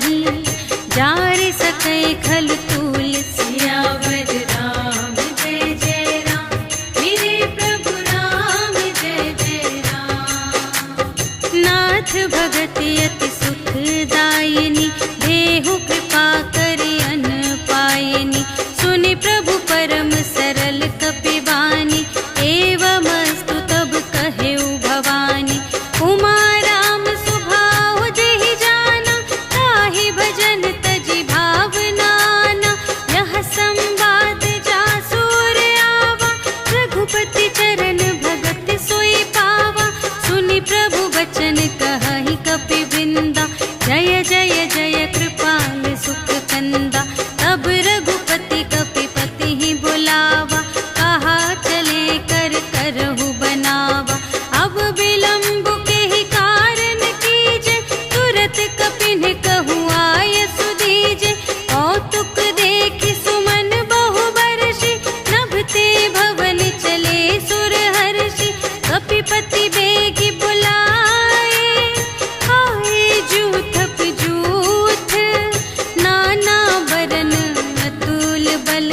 अति सुखदायिनी, देहु कृपा करि अन्न पायिनी। सुनि प्रभु परम सरल कपिवानी, एवमस्तु तब कहेउ भवानी। उमा राम सुभाव जेहि जाना, ताहि भजन तजि भावनाना। यह संवाद जासुर आवा, रघुपति चरण भगत सोई पावा। सुनि प्रभु वचन कहहि कपिवृंदा, जय जय जय कृपाल सुख कंदा। तब रघुपति कपिपति ही बुलावा, कहा चले कर करहु बनावा। अब विलंब के ही कारण कीजे, तुरत कपिन कहु आय सुदीजे। कौतुक देखि सुमन बहु बरषि, नभते भवन चले सुर हर्षि। कपिपति बेगी बुलाए, आए जूथप जूथ। नाना बरन अतुल बल,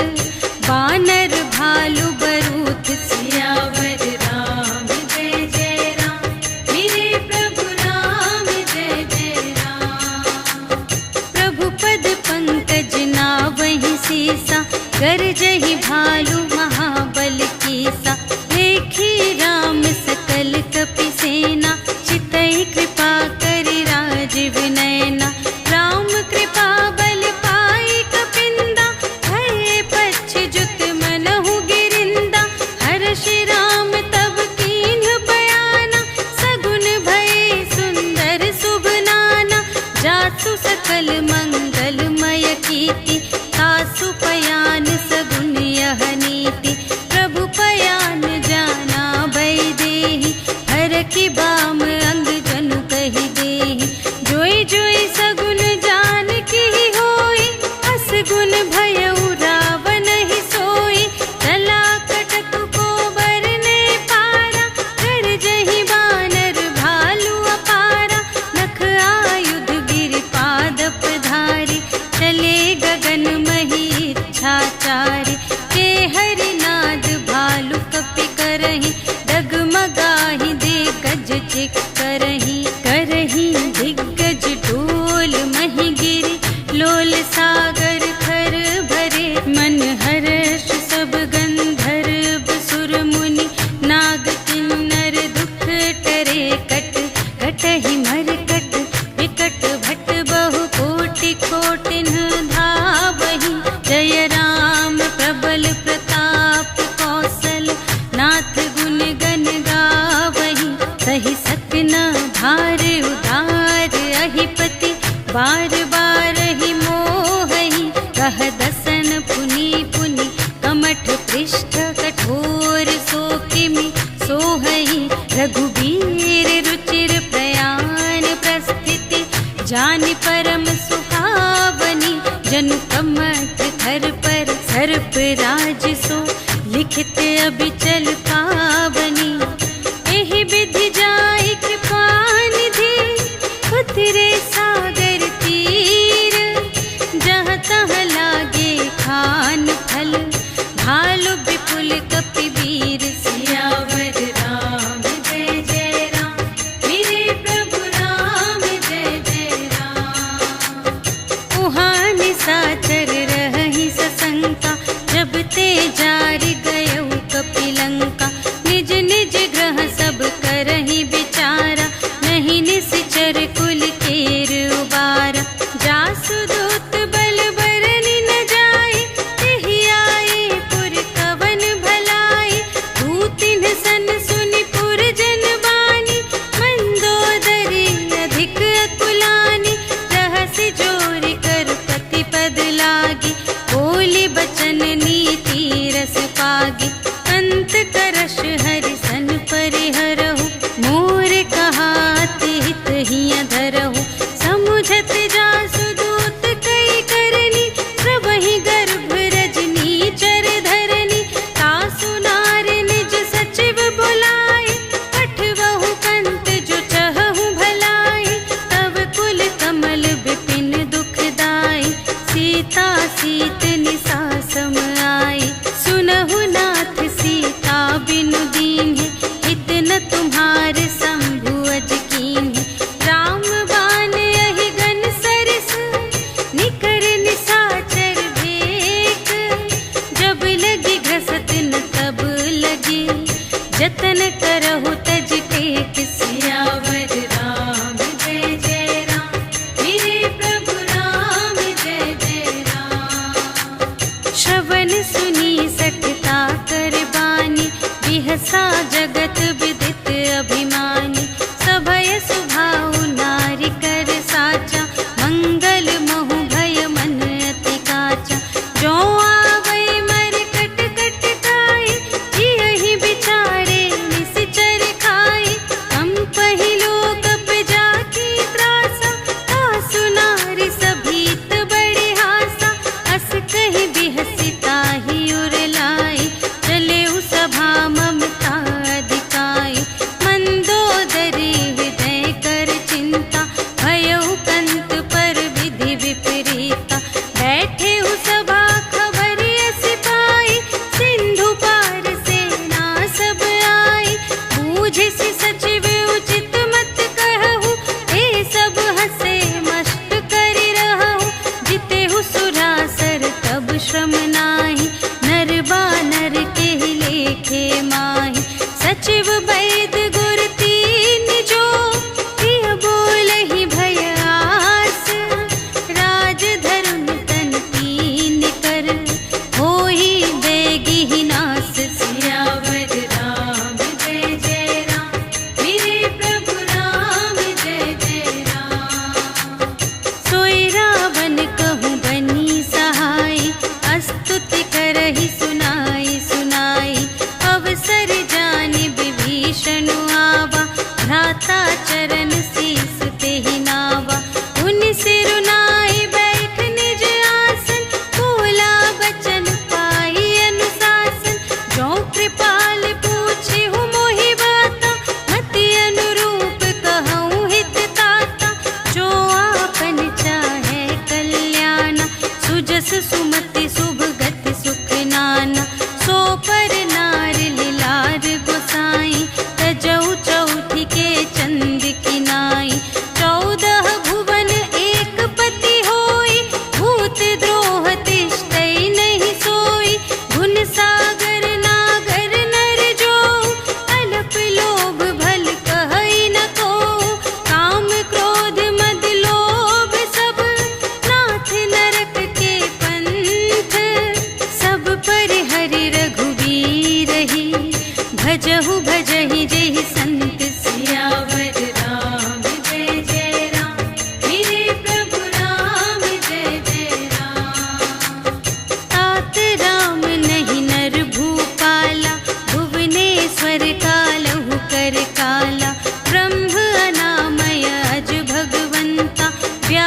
बानर भालु बरूथ। सियावर राम जय जय राम, मेरे प्रभु राम जय जय राम। प्रभु पद पंकज नावहि सीसा, गरजहि भालु महाबल कीसा। देखी राम सकल कपि सेना, चितई कृपा करि राजीव नयना। राम कृपा बल पाई कपिंदा, भये पच्छिजुत मनहु गिरिंदा। हर्षि राम तब कीन्ह बयाना, सगुन भये सुंदर शुभ नाना। जासु सकल मंगलमय कीर्ति, तासु पयान सगुन यह नीति। प्रभु पयान जाना भय देहि, हरखि बाम अंग जनु कहि देहि। जोई जोई सगुन जान की होई, असगुन भयउ रावण ही सोई। चला कटक को बरने पारा, गरजहि बानर भालु अपारा। नख आयुध गिरि पादप धारी, चले गगन मही इच्छाचारी। के हरिनाद भालु कपि करहि, डगमगाहि दिग्गज चिक करहि। करहि दिग्गज डोल महि गिरि, लोल सागर थर भरे। मन हर्ष सब गंधर्व सुर मुनि, नाग किन्नर दुख टरे। कट कटहि मरकट, विकट भट बहु कोटि कोटिन धावहि। जय राम प्रबल प्रताप कौशल, नाथ गुण गण गावहि। सहि सकन भार उधार अहिपति, बार बार ही मोहहि। कह दसन पुनि पुनि, कमठ पृष्ठ कठोर सो किमि सोहहि। रघुबीर रुचिर प्रयाण प्रस्थिति, जानि परम सुहावनी। जनु कमठ धर पर सर्प राज सो, लिखित अबिचल पावनी। एहि विधि जाई कृपा निधि, उतरे सागर तीर। जहाँ तहाँ लागे खान फल, भालु विपुल कपिवीर। सियावर राम जय जय राम, मेरे प्रभु राम जय जय राम। उहाँ निशाचर रहहि सशंका, जब ते जारि गयउ कपिलंका। निज निज ग्रह सब करहि विचारा, नहीं निश्चर कुल केर उबारा। जासु दूत बल बरनि न जाए, तेहि आए पुर कवन भलाई। दूतिन सन सुनि पुर जन बानी, मंदोदरी अधिक अकुलानी। रहसि जोरि कर पति पद लागी, बोली बचन नीति रस पागी। अंत करश हरि सन परिहरहु, मोर कहात हित हिय धरहु। समुझत जासु दूत कई करनी, प्रभहि गर्भ रजनी चर धरनी। तासु नार निज सचिव बुलाए, पठवहु कंत जो चहहु भलाई। तब कुल कमल विपिन दुखदाई, सीता सीत निसा सम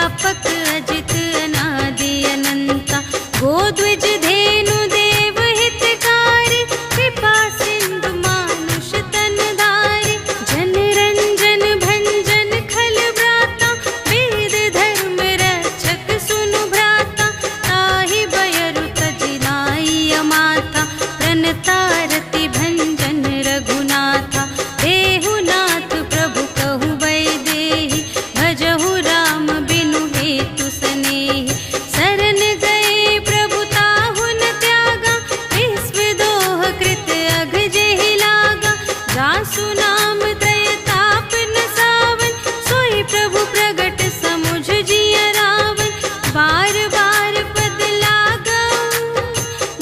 व्यापक अजित अनादि अनंता गोद्विज धेनु देव हितकारी कृपा सिंधु मानुष तन धारी जन रंजन भंजन खल भ्राता वेद धर्म रक्षक सुनु भ्राता ताहि बयरु तजिनाई अमाता प्रणतारति भंजन रघुनाथा देहुनाथ प्रभु कहु वैदेही भजहु राम बिनु हेतु सनेही शरण गए प्रभु ताहु न त्यागा विश्व दोह कृत अघ जेहि लागा जासु नाम त्रय ताप न सावन सोई प्रभु प्रगट समुझ जिय रावण बार बार पद लागा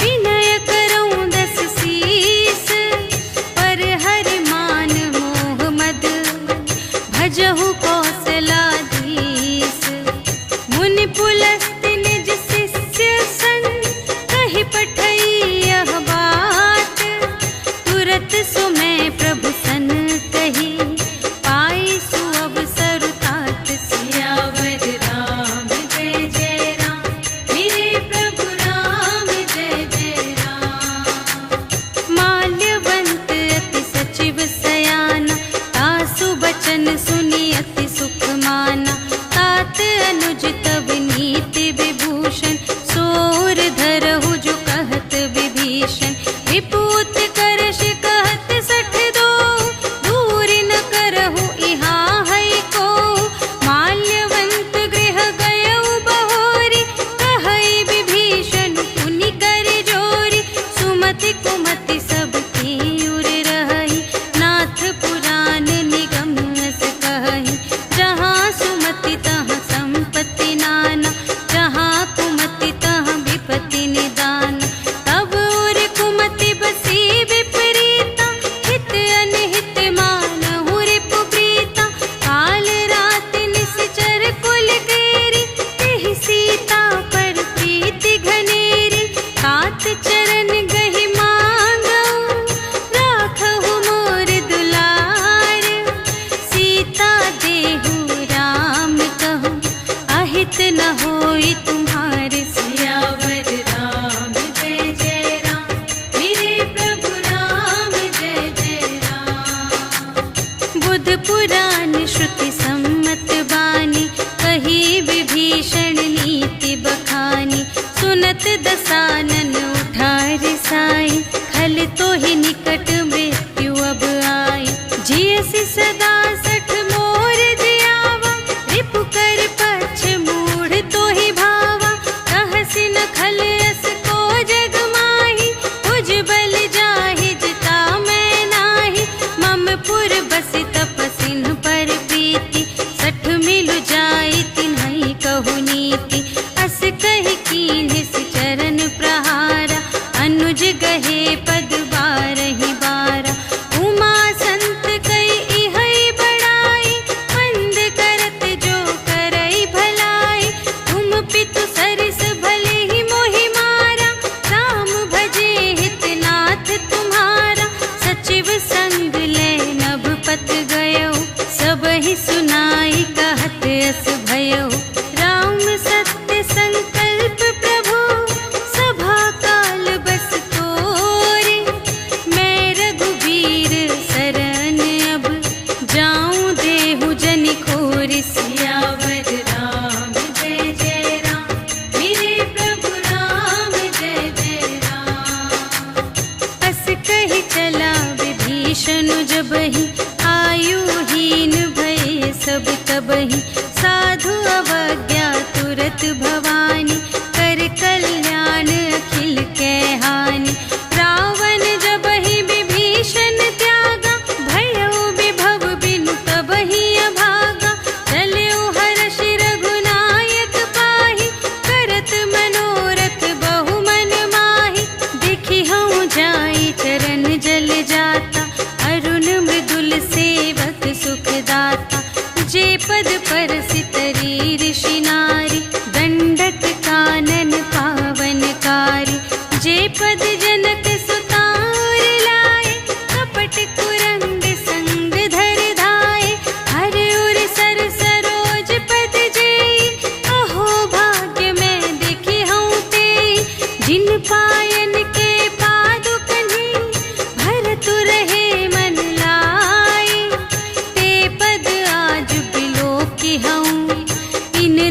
विनय करऊं दस शीस पर हरि मान मोह मद भजहु कौशलाधीश मुनि पुलस्त्य निज शिष्य संग कहि पठई यह बात तुरत सुमय प्रभु सन कही पाई सुअवसर तात सियावर राम जय जय राम मेरे प्रभु राम जय जय राम माल्यवंत अति सचिव सयाना तासु बचन सुनि अति सुख माना तात अनुज तब नीति विभूषण सोर धरहु जो कहत विभीषण विपूत करश कहत सठ दो दूर न करहु इहाँ है को माल्यवंत गृह गयउ बहोरी कहई विभीषण पुनि कर जोरी सुमति कुमति सब उर रही नाथ पुराण निगम अस कहई जहाँ सुमति तहाँ संपत्ति नाना जहाँ कुमति तहाँ विपत्ति निदान तब उर कुमति बसी विपरीता हित अनहित मानहु रिपु प्रीता काल रात निश्चर कुल केरी तेहि सीता पर प्रीति घनेरी तात चरण गहि मांगऊ राखहु मोर दुलार सीता देहु राम कहूँ अहित न होई तुम्हारे सियावर राम जय जय राम मेरे प्रभु राम जय जय राम बुध पुराण श्रुति सम्मत बानी कही विभीषण नीति बखानी सुनत दसानन उठार साई खल तो ही निकट मृत्यु अब आई जियसि सदा सठ मोर जियावा रिपु कर पक्ष मूढ़ तो ही भावा कहसि न खल अस को जग माही उज बल जाहि जिता मैं नाही मम पुर बसि तपसिन पर प्रीति सठ मिलु जाई तिन्हई कहु नीति अस कहि कीन्ह सि चरण प्रहारा अनुज गहे पद बारहि बारा उमा संत कई इहई बड़ाई मंद करत जो करई भलाई तुम पितु सरिस भले ही मोहि मारा राम भजे हितनाथ तुम्हारा सचिव संग ले नभ पत गयो सब ही सुनाई कहत अस भयो राम सत्य संकल्प प्रभु सभा काल बस तोरे मैं रघुबीर शरण अब जाऊं देहु जनि खोरि सियावर राम जय जय राम मेरे प्रभु राम जय जय राम अस कहि चला विभीषण जबहि आयुहीन भय सब तबहि साधु अवज्ञा तुरत भवानी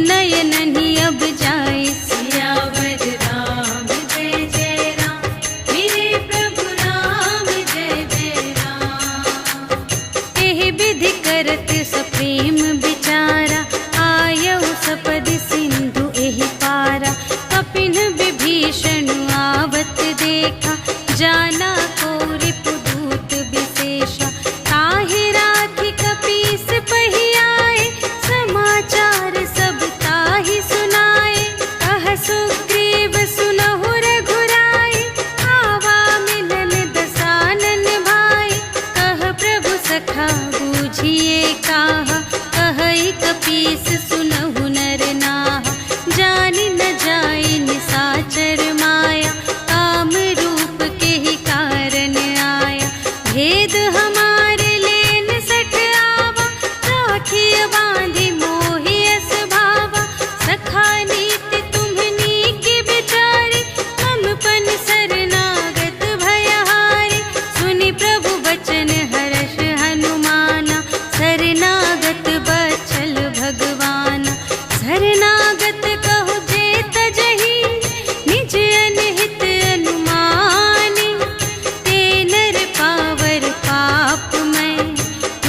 नयन ही अब जाए। सियावर राम जय जय राम, मेरे प्रभु राम जय जय राम। एहि विधि करत सप्रेम विचारा, आयऊ सपदि सिंधु एहि पारा। कपिन विभीषण आवत देखा, जाना को रिपुदूत विशेषा। ताहि राखी कपीस पहियाए, समाचार सब ताहि सुनाए। कह सुग्रीव सुनहु रघुराई, आवा मिलन दसानन भाई। कह प्रभु सखा बूझिए काहा, कहई कपीस सुनहु नर नाहा। जानि न जाई निसाचर माया, काम रूप के ही कारण आया। भेद हमारे लेन सठ आवा, राखिय बांधि मोहि अस भावा। सखा नीति तुम्हनी की बिचारी, ममपन शरणागत भयहारी। सुनि प्रभु बचन हर्ष हनुमाना, शरणागत बचल भगवाना। शरणागत कहु जे तजहि, निज अनहित अनुमानी। ते नर पावर पाप मैं,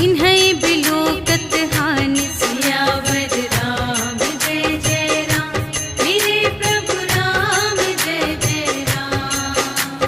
इन्है बिलोकत हानि। सियावर राम जय जय राम, मेरे प्रभु राम जय जय राम।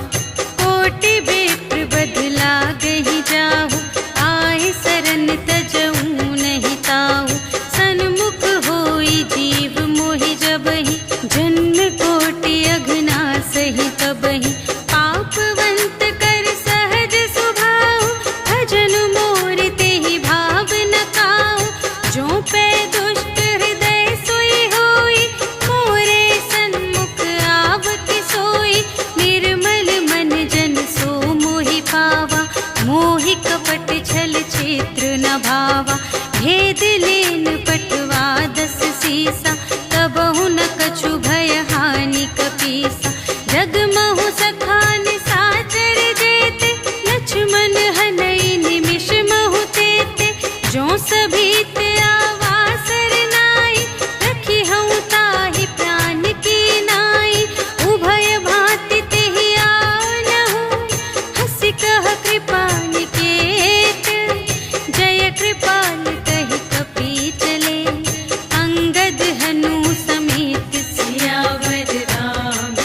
कोटि विप्र बदला गहि जाहु, आए सरन तजऊ नहीं ताहु। सन्मुख होई जीव मोहि जबहि, जन्म कोटि अघना सही तबहि। पापवंत कर सहज सुभाव, भजन मोर तेहि भाव न काहु। जो पै दुष्ट हृदय सोई होई, मोरे सन्मुख आवति सोई। निर्मल मन जन सो मोहि पावा, मोहि कपट छल क्षेत्र न भावा। भेद लेन पटवा दस सीसा, तबहु न कछु भय हानि कपीसा। जगमहु सखा निसाचर जेते, लक्ष्मण हनई निमिष महु तेते। जो सभीत आवा सरनाई, रखी हऊँ ताहि प्राण की नाई। उभय भांति तेहि आवनहु, हँसि कह कृपा निकेत। जय कृपाल कहि कपी चले, अंगद हनु समेत। सियावर राम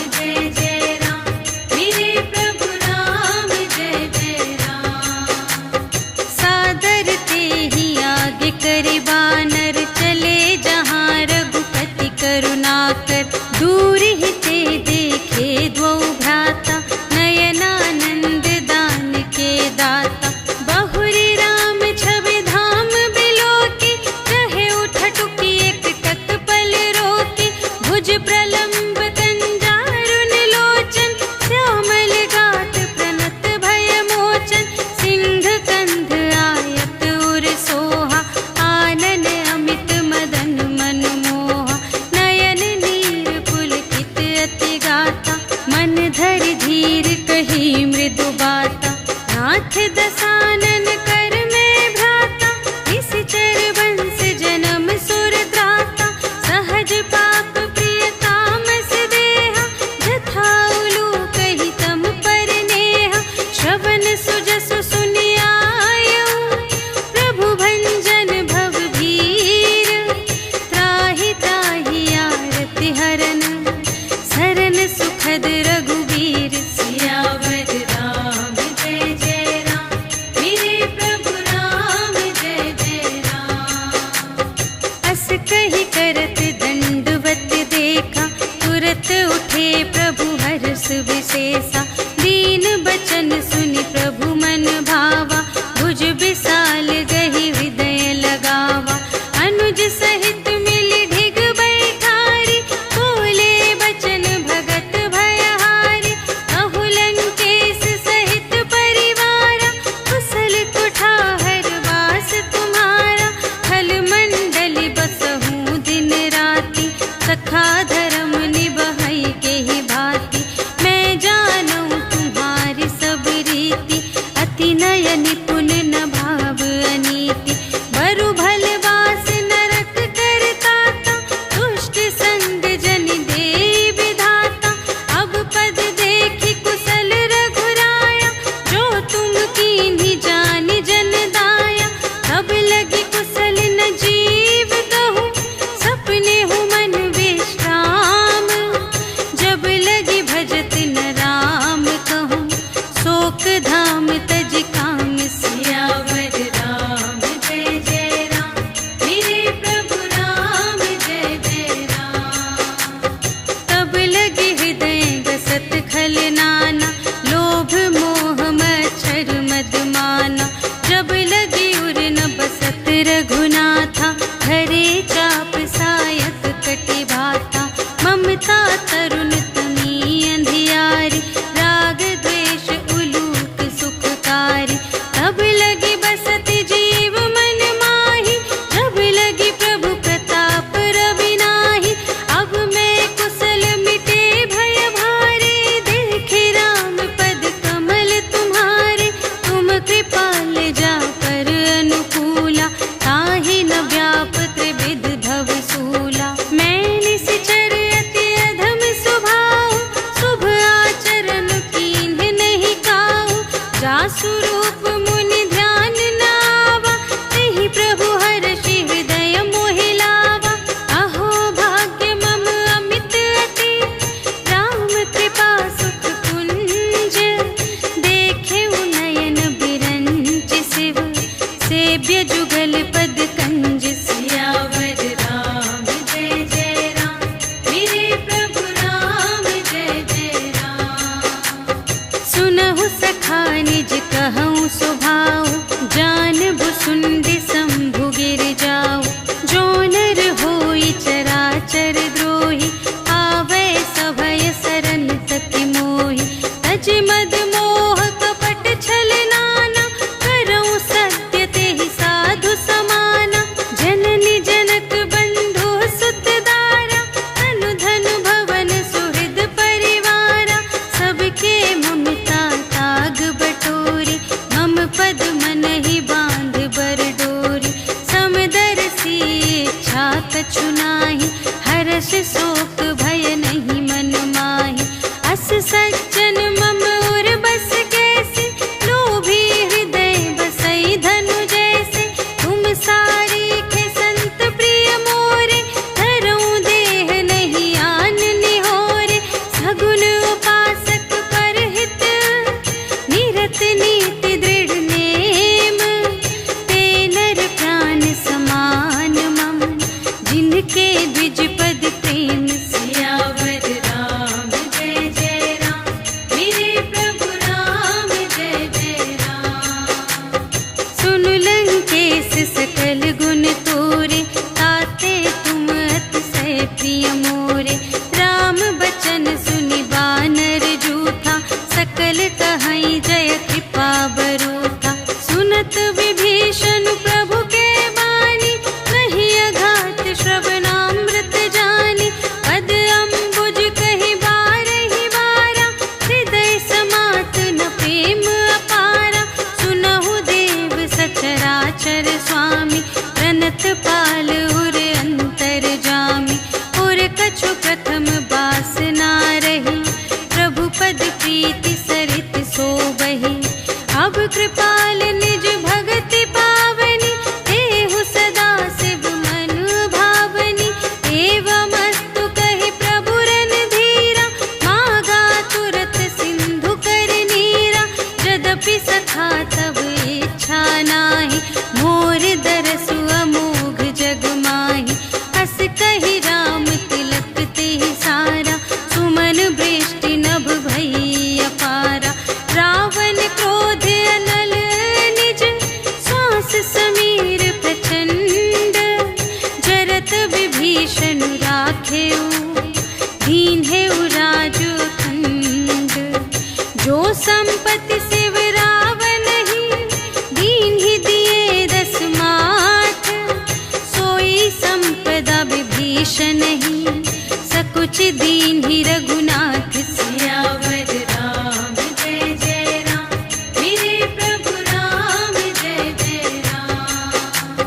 नहीं, सकुच दीन ही रघुनाथ सियावर राम जय जय राम, मेरे प्रभु राम जय जय राम।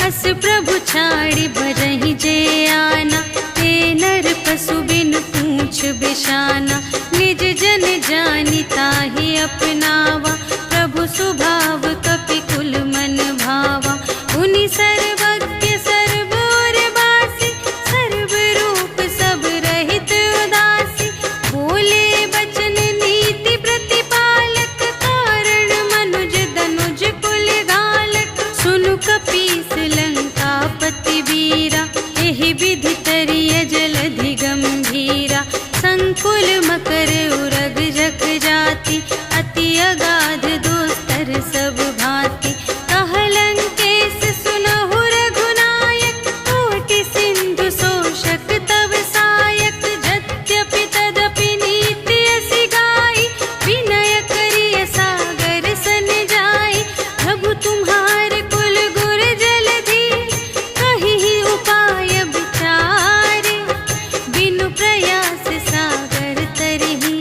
अस प्रभु छाड़ी भजहि जे आना, ते नर पशु बिन पूछ बिशाना। निज जन जानि ताहि अपनावा, प्रभु सुभाव कपि कुल मन भावा। उनि सर्वज्ञ सर्व और बासी, सर्व रूप सब रहित उदासी। बोले बचन नीति प्रतिपालक, कारण मनुज दनुज कुल घालक। सुनु कपीस लंकापति वीरा, एहि विधि तरिय जलधि गंभीरा। संकुल मकर उरग जग जाति, अति अगाध दोस्तर सब भांति। कहलंकेश सुनहु रघुनायक, कोटि सिंधु शोषक तव सायक। यद्यपि तदपि नीति असि गाई, विनय करिय सागर सन जाई। प्रभु तुम्हार कुल गुर जलधि, कहिहि उपाय विचारे। बिनु प्रयास सागर तरहि,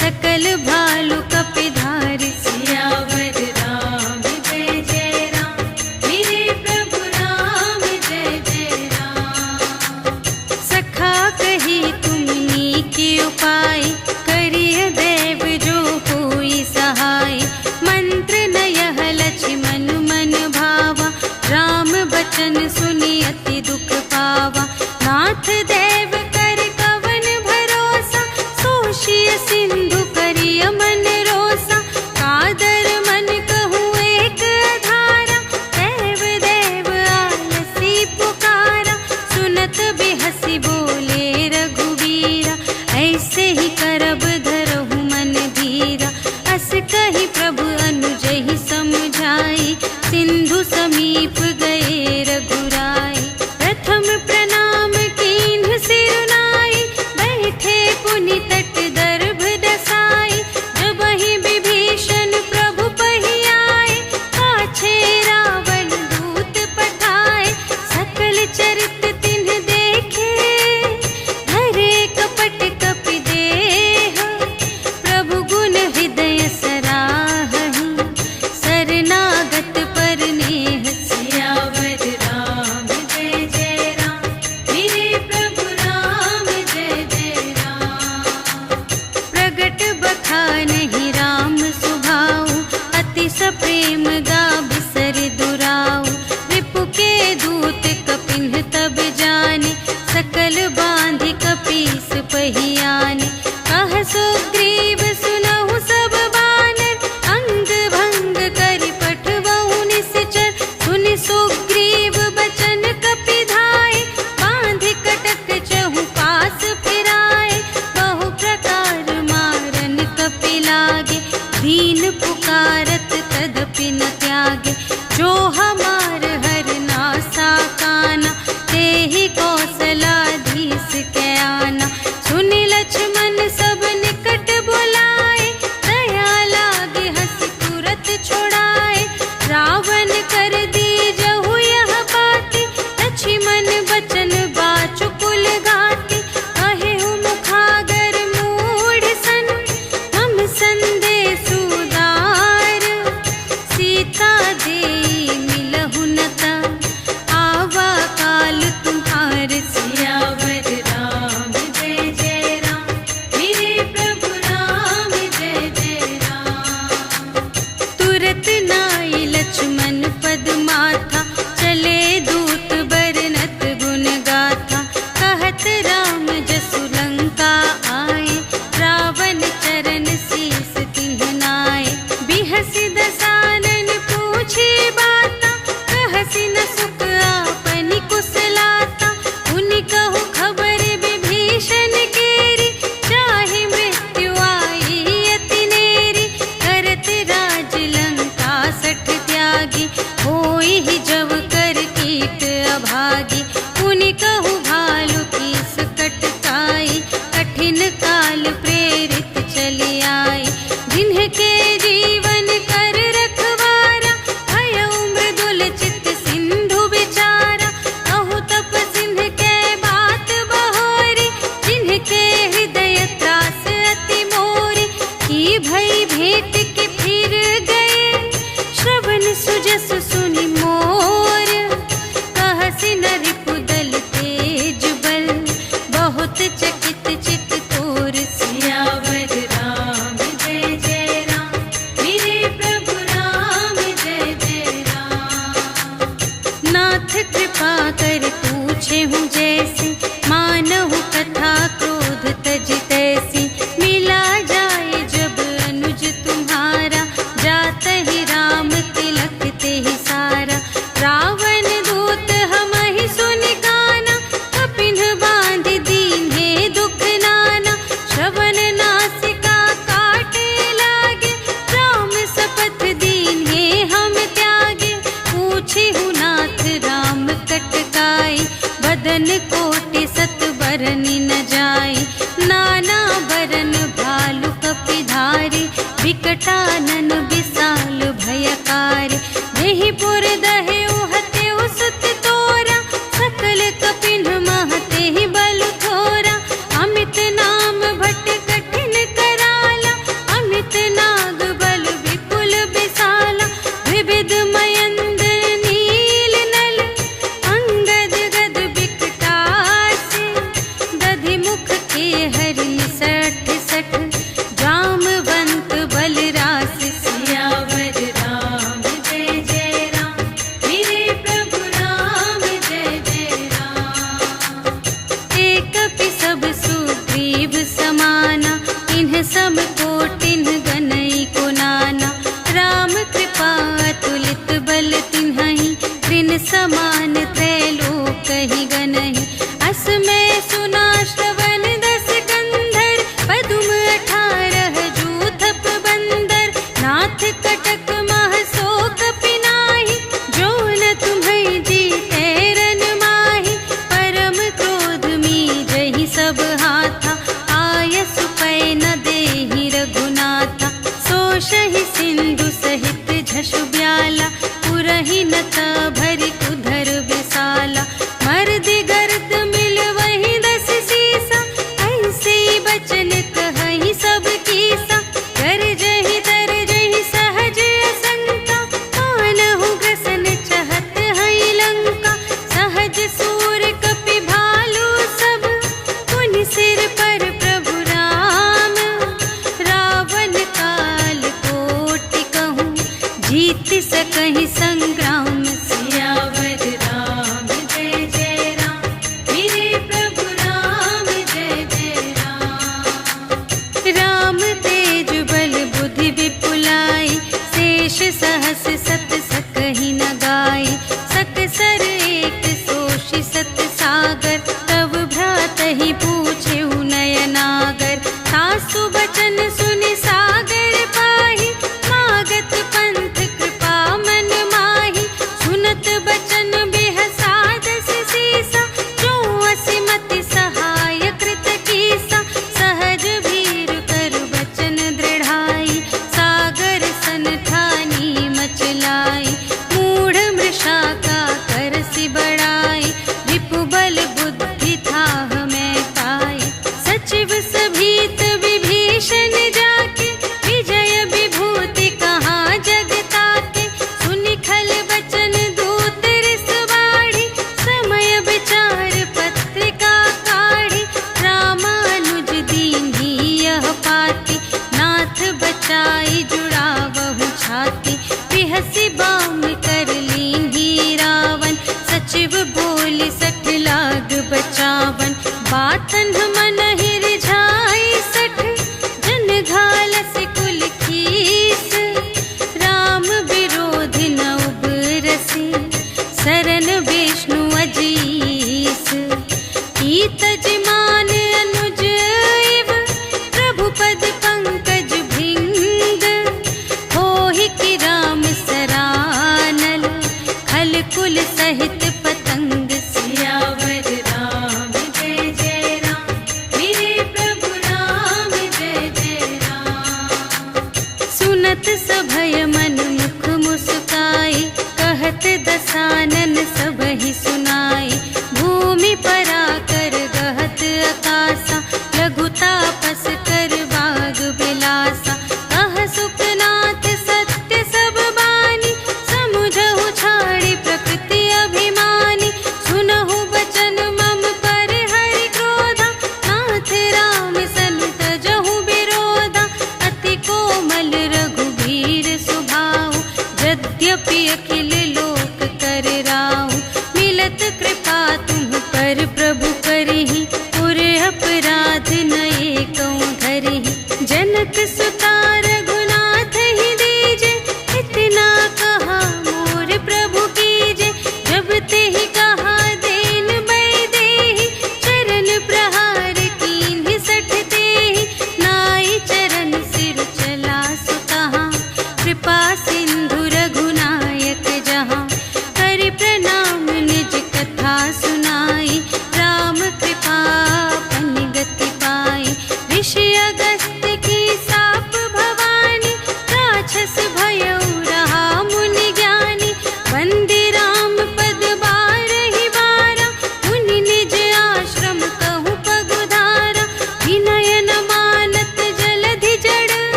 सकल भालु कपिधारि। सियावर राम जय जय राम, मेरे प्रभु राम जय जय राम। सखा कही तुमनी के उपाय, करिय देव जो होई सहाय। मंत्र नयह लक्ष्मण मन भावा, राम बचन सुनि अति दुख पावा। नाथ देव कर कवन भरोसा, सोषिय सिंधु करिय मन रोसा। कादर मन कहूँ एक धारा, देव देव आलसी पुकारा। सुनत बिहसी बोले रघुवीरा, ऐसे ही करब धरहु मन धीरा। अस कही प्रभु अनुजहि समझाई, सिंधु समीप गए रघुराई। प्रथम प्रणाम कीन्ह सिरुनाई, बैठे पुनि तट दर्भ दसाई। जबहि विभीषण प्रभु पहियाए, पाछे रावण दूत पठाए। सकल चरित तिन्ह देखे, धरे कपट कपि देह। भरनी न जाई। नाना बरन भालु कपिधारी, विकटानन विशाल भयकारी। देहि पुर दहे उहते उसत तोरा, सकल कपिन महते ही बलु थोरा। अमित नाम भट कठिन कराला, अमित नाग बल विपुल विशाला। विविध मयंद्र नील नल, अंगद गद विकटासी। दधि मुख के हरि सठ सठ, जामवंत बलरासी। सियावर राम जय जय राम, मेरे प्रभु राम जय जय राम। एक कपि सब सुग्रीव समाना, इन्ह सब कोटिन्ह गनई को नाना। राम कृपा अतुलित बल तिन्हहि, त्रिन समान त्रैलोक ही गनहि। अस मैं सुना श्रवण दस कंधर, पदुम 18 जूथप बंदर। नाथ कटक मह शोक पिनाहि, जो न तुम्हें जीते रन माहि। परम क्रोध मीजहि सब हाथा, आयसु पै न देहि रघुनाथा। सोषहि सिंधु सहित झषु ब्याला, पुरहि नत भरि उधर विशाला। मर्दि गर्द मिल वही 10 सीसा, ऐसे बचन कहहि सब कीसा। गरजहि तरजहि सहज असंका, मानहु ग्रसन चहत हई लंका। सहज सूर कपि भालु सब, पुनि सिर पर प्रभु राम। रावण काल कोटि कहूँ, जीत सकहि संग्राम। सियावर राम जय जय राम, मेरे प्रभु राम जय जय राम। राम तेज बल बुद्धि विपुलाई, शेष सहस सत सकहि न गाई। सकसर एक सोषि सत सागर, तब भ्रातहि पूछेउ नयनागर। सासु बचन सुनि सागर पाहि, मागत पंथ कृपा मन माहि। सुनत बचन बेहसादस सीसा, जो असिमति सहाय कृत कीसा। सहज भीर कर बचन दृढ़ाई, सागर सन ठानी मचलाई। मूढ़ मृषा का करसि बड़ाई, रिपु बल बुद्धि थाह मैं पाई। सचिव सभीत विभीषण जाके, विजय विभूति कहाँ जग ताके। सुनि खल बचन दूत रिस बाढ़ी, समय विचार पत्रिका काढ़ी। रामानुज दीन्ही यह पाती, नाथ बचाई जुड़ावहु छाती। बिहसि बाम कर लीन्ही रावण, सचिव बोलि 60 लाग बचावन। बातन मन रिझाई 60, जन घालसि कुल कीस। राम विरोधि न उबरसि, शरण विष्णु अजीस। ईतज मान अनुज इव, प्रभु पद पंकज भृंग। होहि कि राम सरानल, खल कुल सहित पतंग। सियावर राम जय जय राम,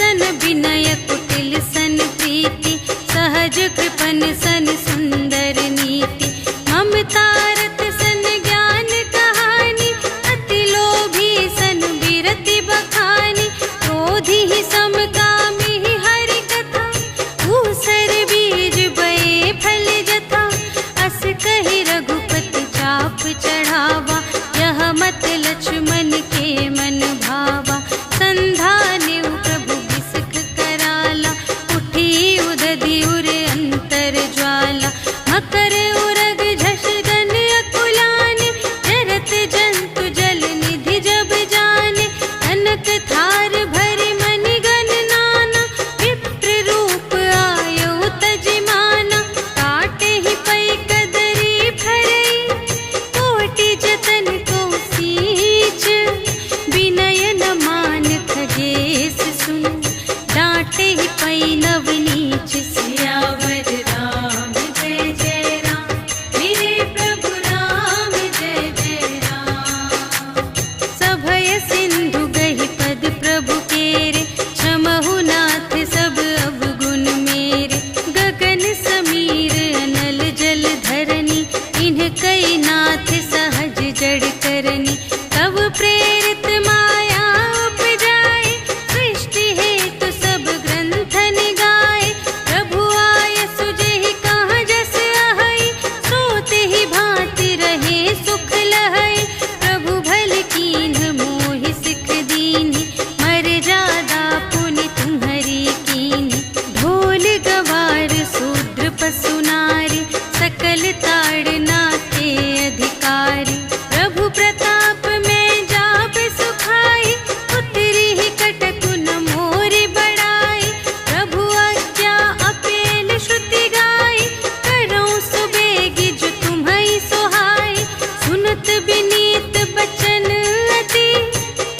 सन विनय कुटिल सन प्रीति, सहज कृपन सन सुंदर नीति, ममता रत सन ज्ञान कहानी, अति लोभी सन विरति बखानी, क्रोधी ही समकामी ही हरि कथा, ऊसर बीज बये फल जथा, अस कहि रघुपति चाप चढ़ावा, यह मत लक्ष्मण के मन भावा, संधान्यु प्रभु बिसख कराला, उठी उदधि उर अंतर ज्वाला, मकर उरग झष गन अकुलाने, जरत जंतु जल निधि जब जाने, कनक थार भरि मनि गण नाना, विप्र रूप आयु तजिमाना, काटे ही पै कदरी फरई, कोटि जतन को सींच, विनय न मान खगेश सुन, डांटे ही पै नवनीच। सियावर राम जय जय राम, मेरे प्रभु राम जय जय राम। सभय सिंधु गहि पद प्रभु केरे, क्षमहु नाथ सब अवगुण मेरे, गगन समीर अनल जल धरनी, इन्ह कई नाथ सहज जड़ करनी, तब प्रेरित माया उपजाए, सृष्टि हेतु सब ग्रंथ निगाए, प्रभु आय सुजेहि कहाँ जस अहै, सोते ही भांति रहे सुख लहै, प्रभु भल कीन्ह मोहि सिख दीन्हि, मर्यादा पुनि तुम्हरी कीन्हि, ढोल गवार शूद्र पशु नारी, सकल ताड़ना के अधिकारी, प्रभु प्रताप में जाप सुखाई, उतरी ही कटकु न मोरि बड़ाई, प्रभु आज्ञा अपेल श्रुति गाई, करऊँ सुबेगी जो तुम्है सोहाई, सुनत विनीत बचन अति,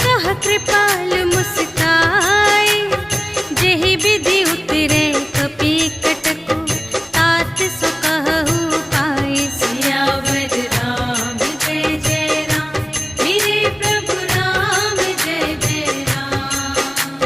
कह कृपाल मुस्काई, जेहि विधि उतरे कपि कटकु, तात सो कहु पाई। सियावर राम जय जय राम, मेरे प्रभु राम जय जय राम।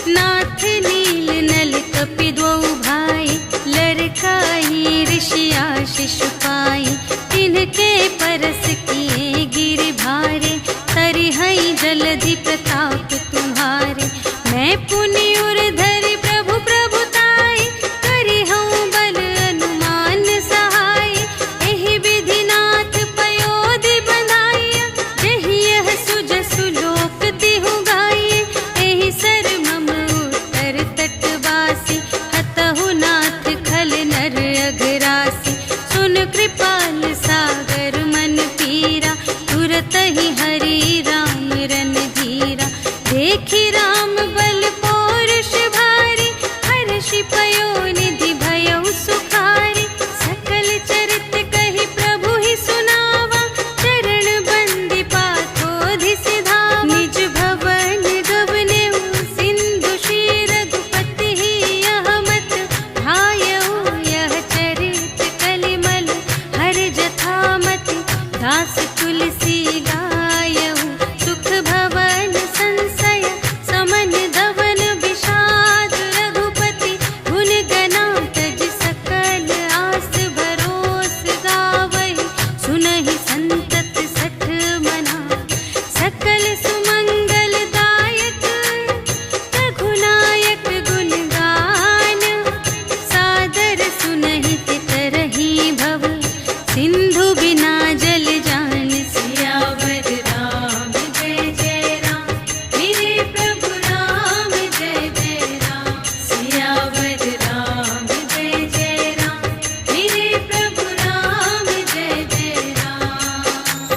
नाथ नील नल कपि द्वौ भाई, लरकाई ऋषि आशीष पाई, तिनके परस किए गिर भारे, तरिहै जलधि प्रताप तुम्हारे, मैं पुनि उर धरि प्रभु प्रभुताई, करिहऊँ बल अनुमान सहाय, एहि विधि नाथ पयोधि बंधाइया, जेहि यह सुजसु लोक तिहु गाइए, एहि सर मम उत्तर तटवासी, हतहु नाथ खल नर अघरासी, सुन कृपाल सागर मन पीरा, तुरत ही हरि राम रन धीरा, देखि राम बल पौरुष भारी, हर्षि पयोनिधि भयउ सुखारी, सकल चरित कहि प्रभु ही सुनावा, चरण बंदी पाथोधि सिधावा, निज भवन गवनेउ सिंधु श्री रघुपति ही यह मत भायउ, यह चरित कलिमल हर जथामति, दास तुलसी गायउ, सुख भवन संशय समन धवन विषाद, रघुपति गुण गना तज सकल आस भरोस गावहि, सुनहि संतत सठ मना, सकल सुमंगल दायक, रघुनायक गुण गान, सादर सुनहि तितरहि भव, सिंधु बिना जल जान। सियावर राम जय जय राम, मेरे प्रभु राम जय जय राम। सियावर राम जय जय राम, मेरे प्रभु राम जय जय राम।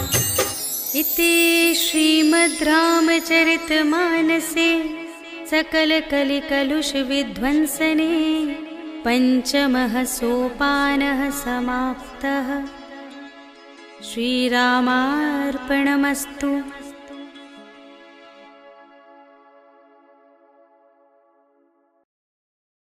इति श्रीमद् रामचरितमानसे सकल कलि कलुष विध्वंसने, पंचमः सोपानः समाप्तः। श्रीरामार्पणमस्तु।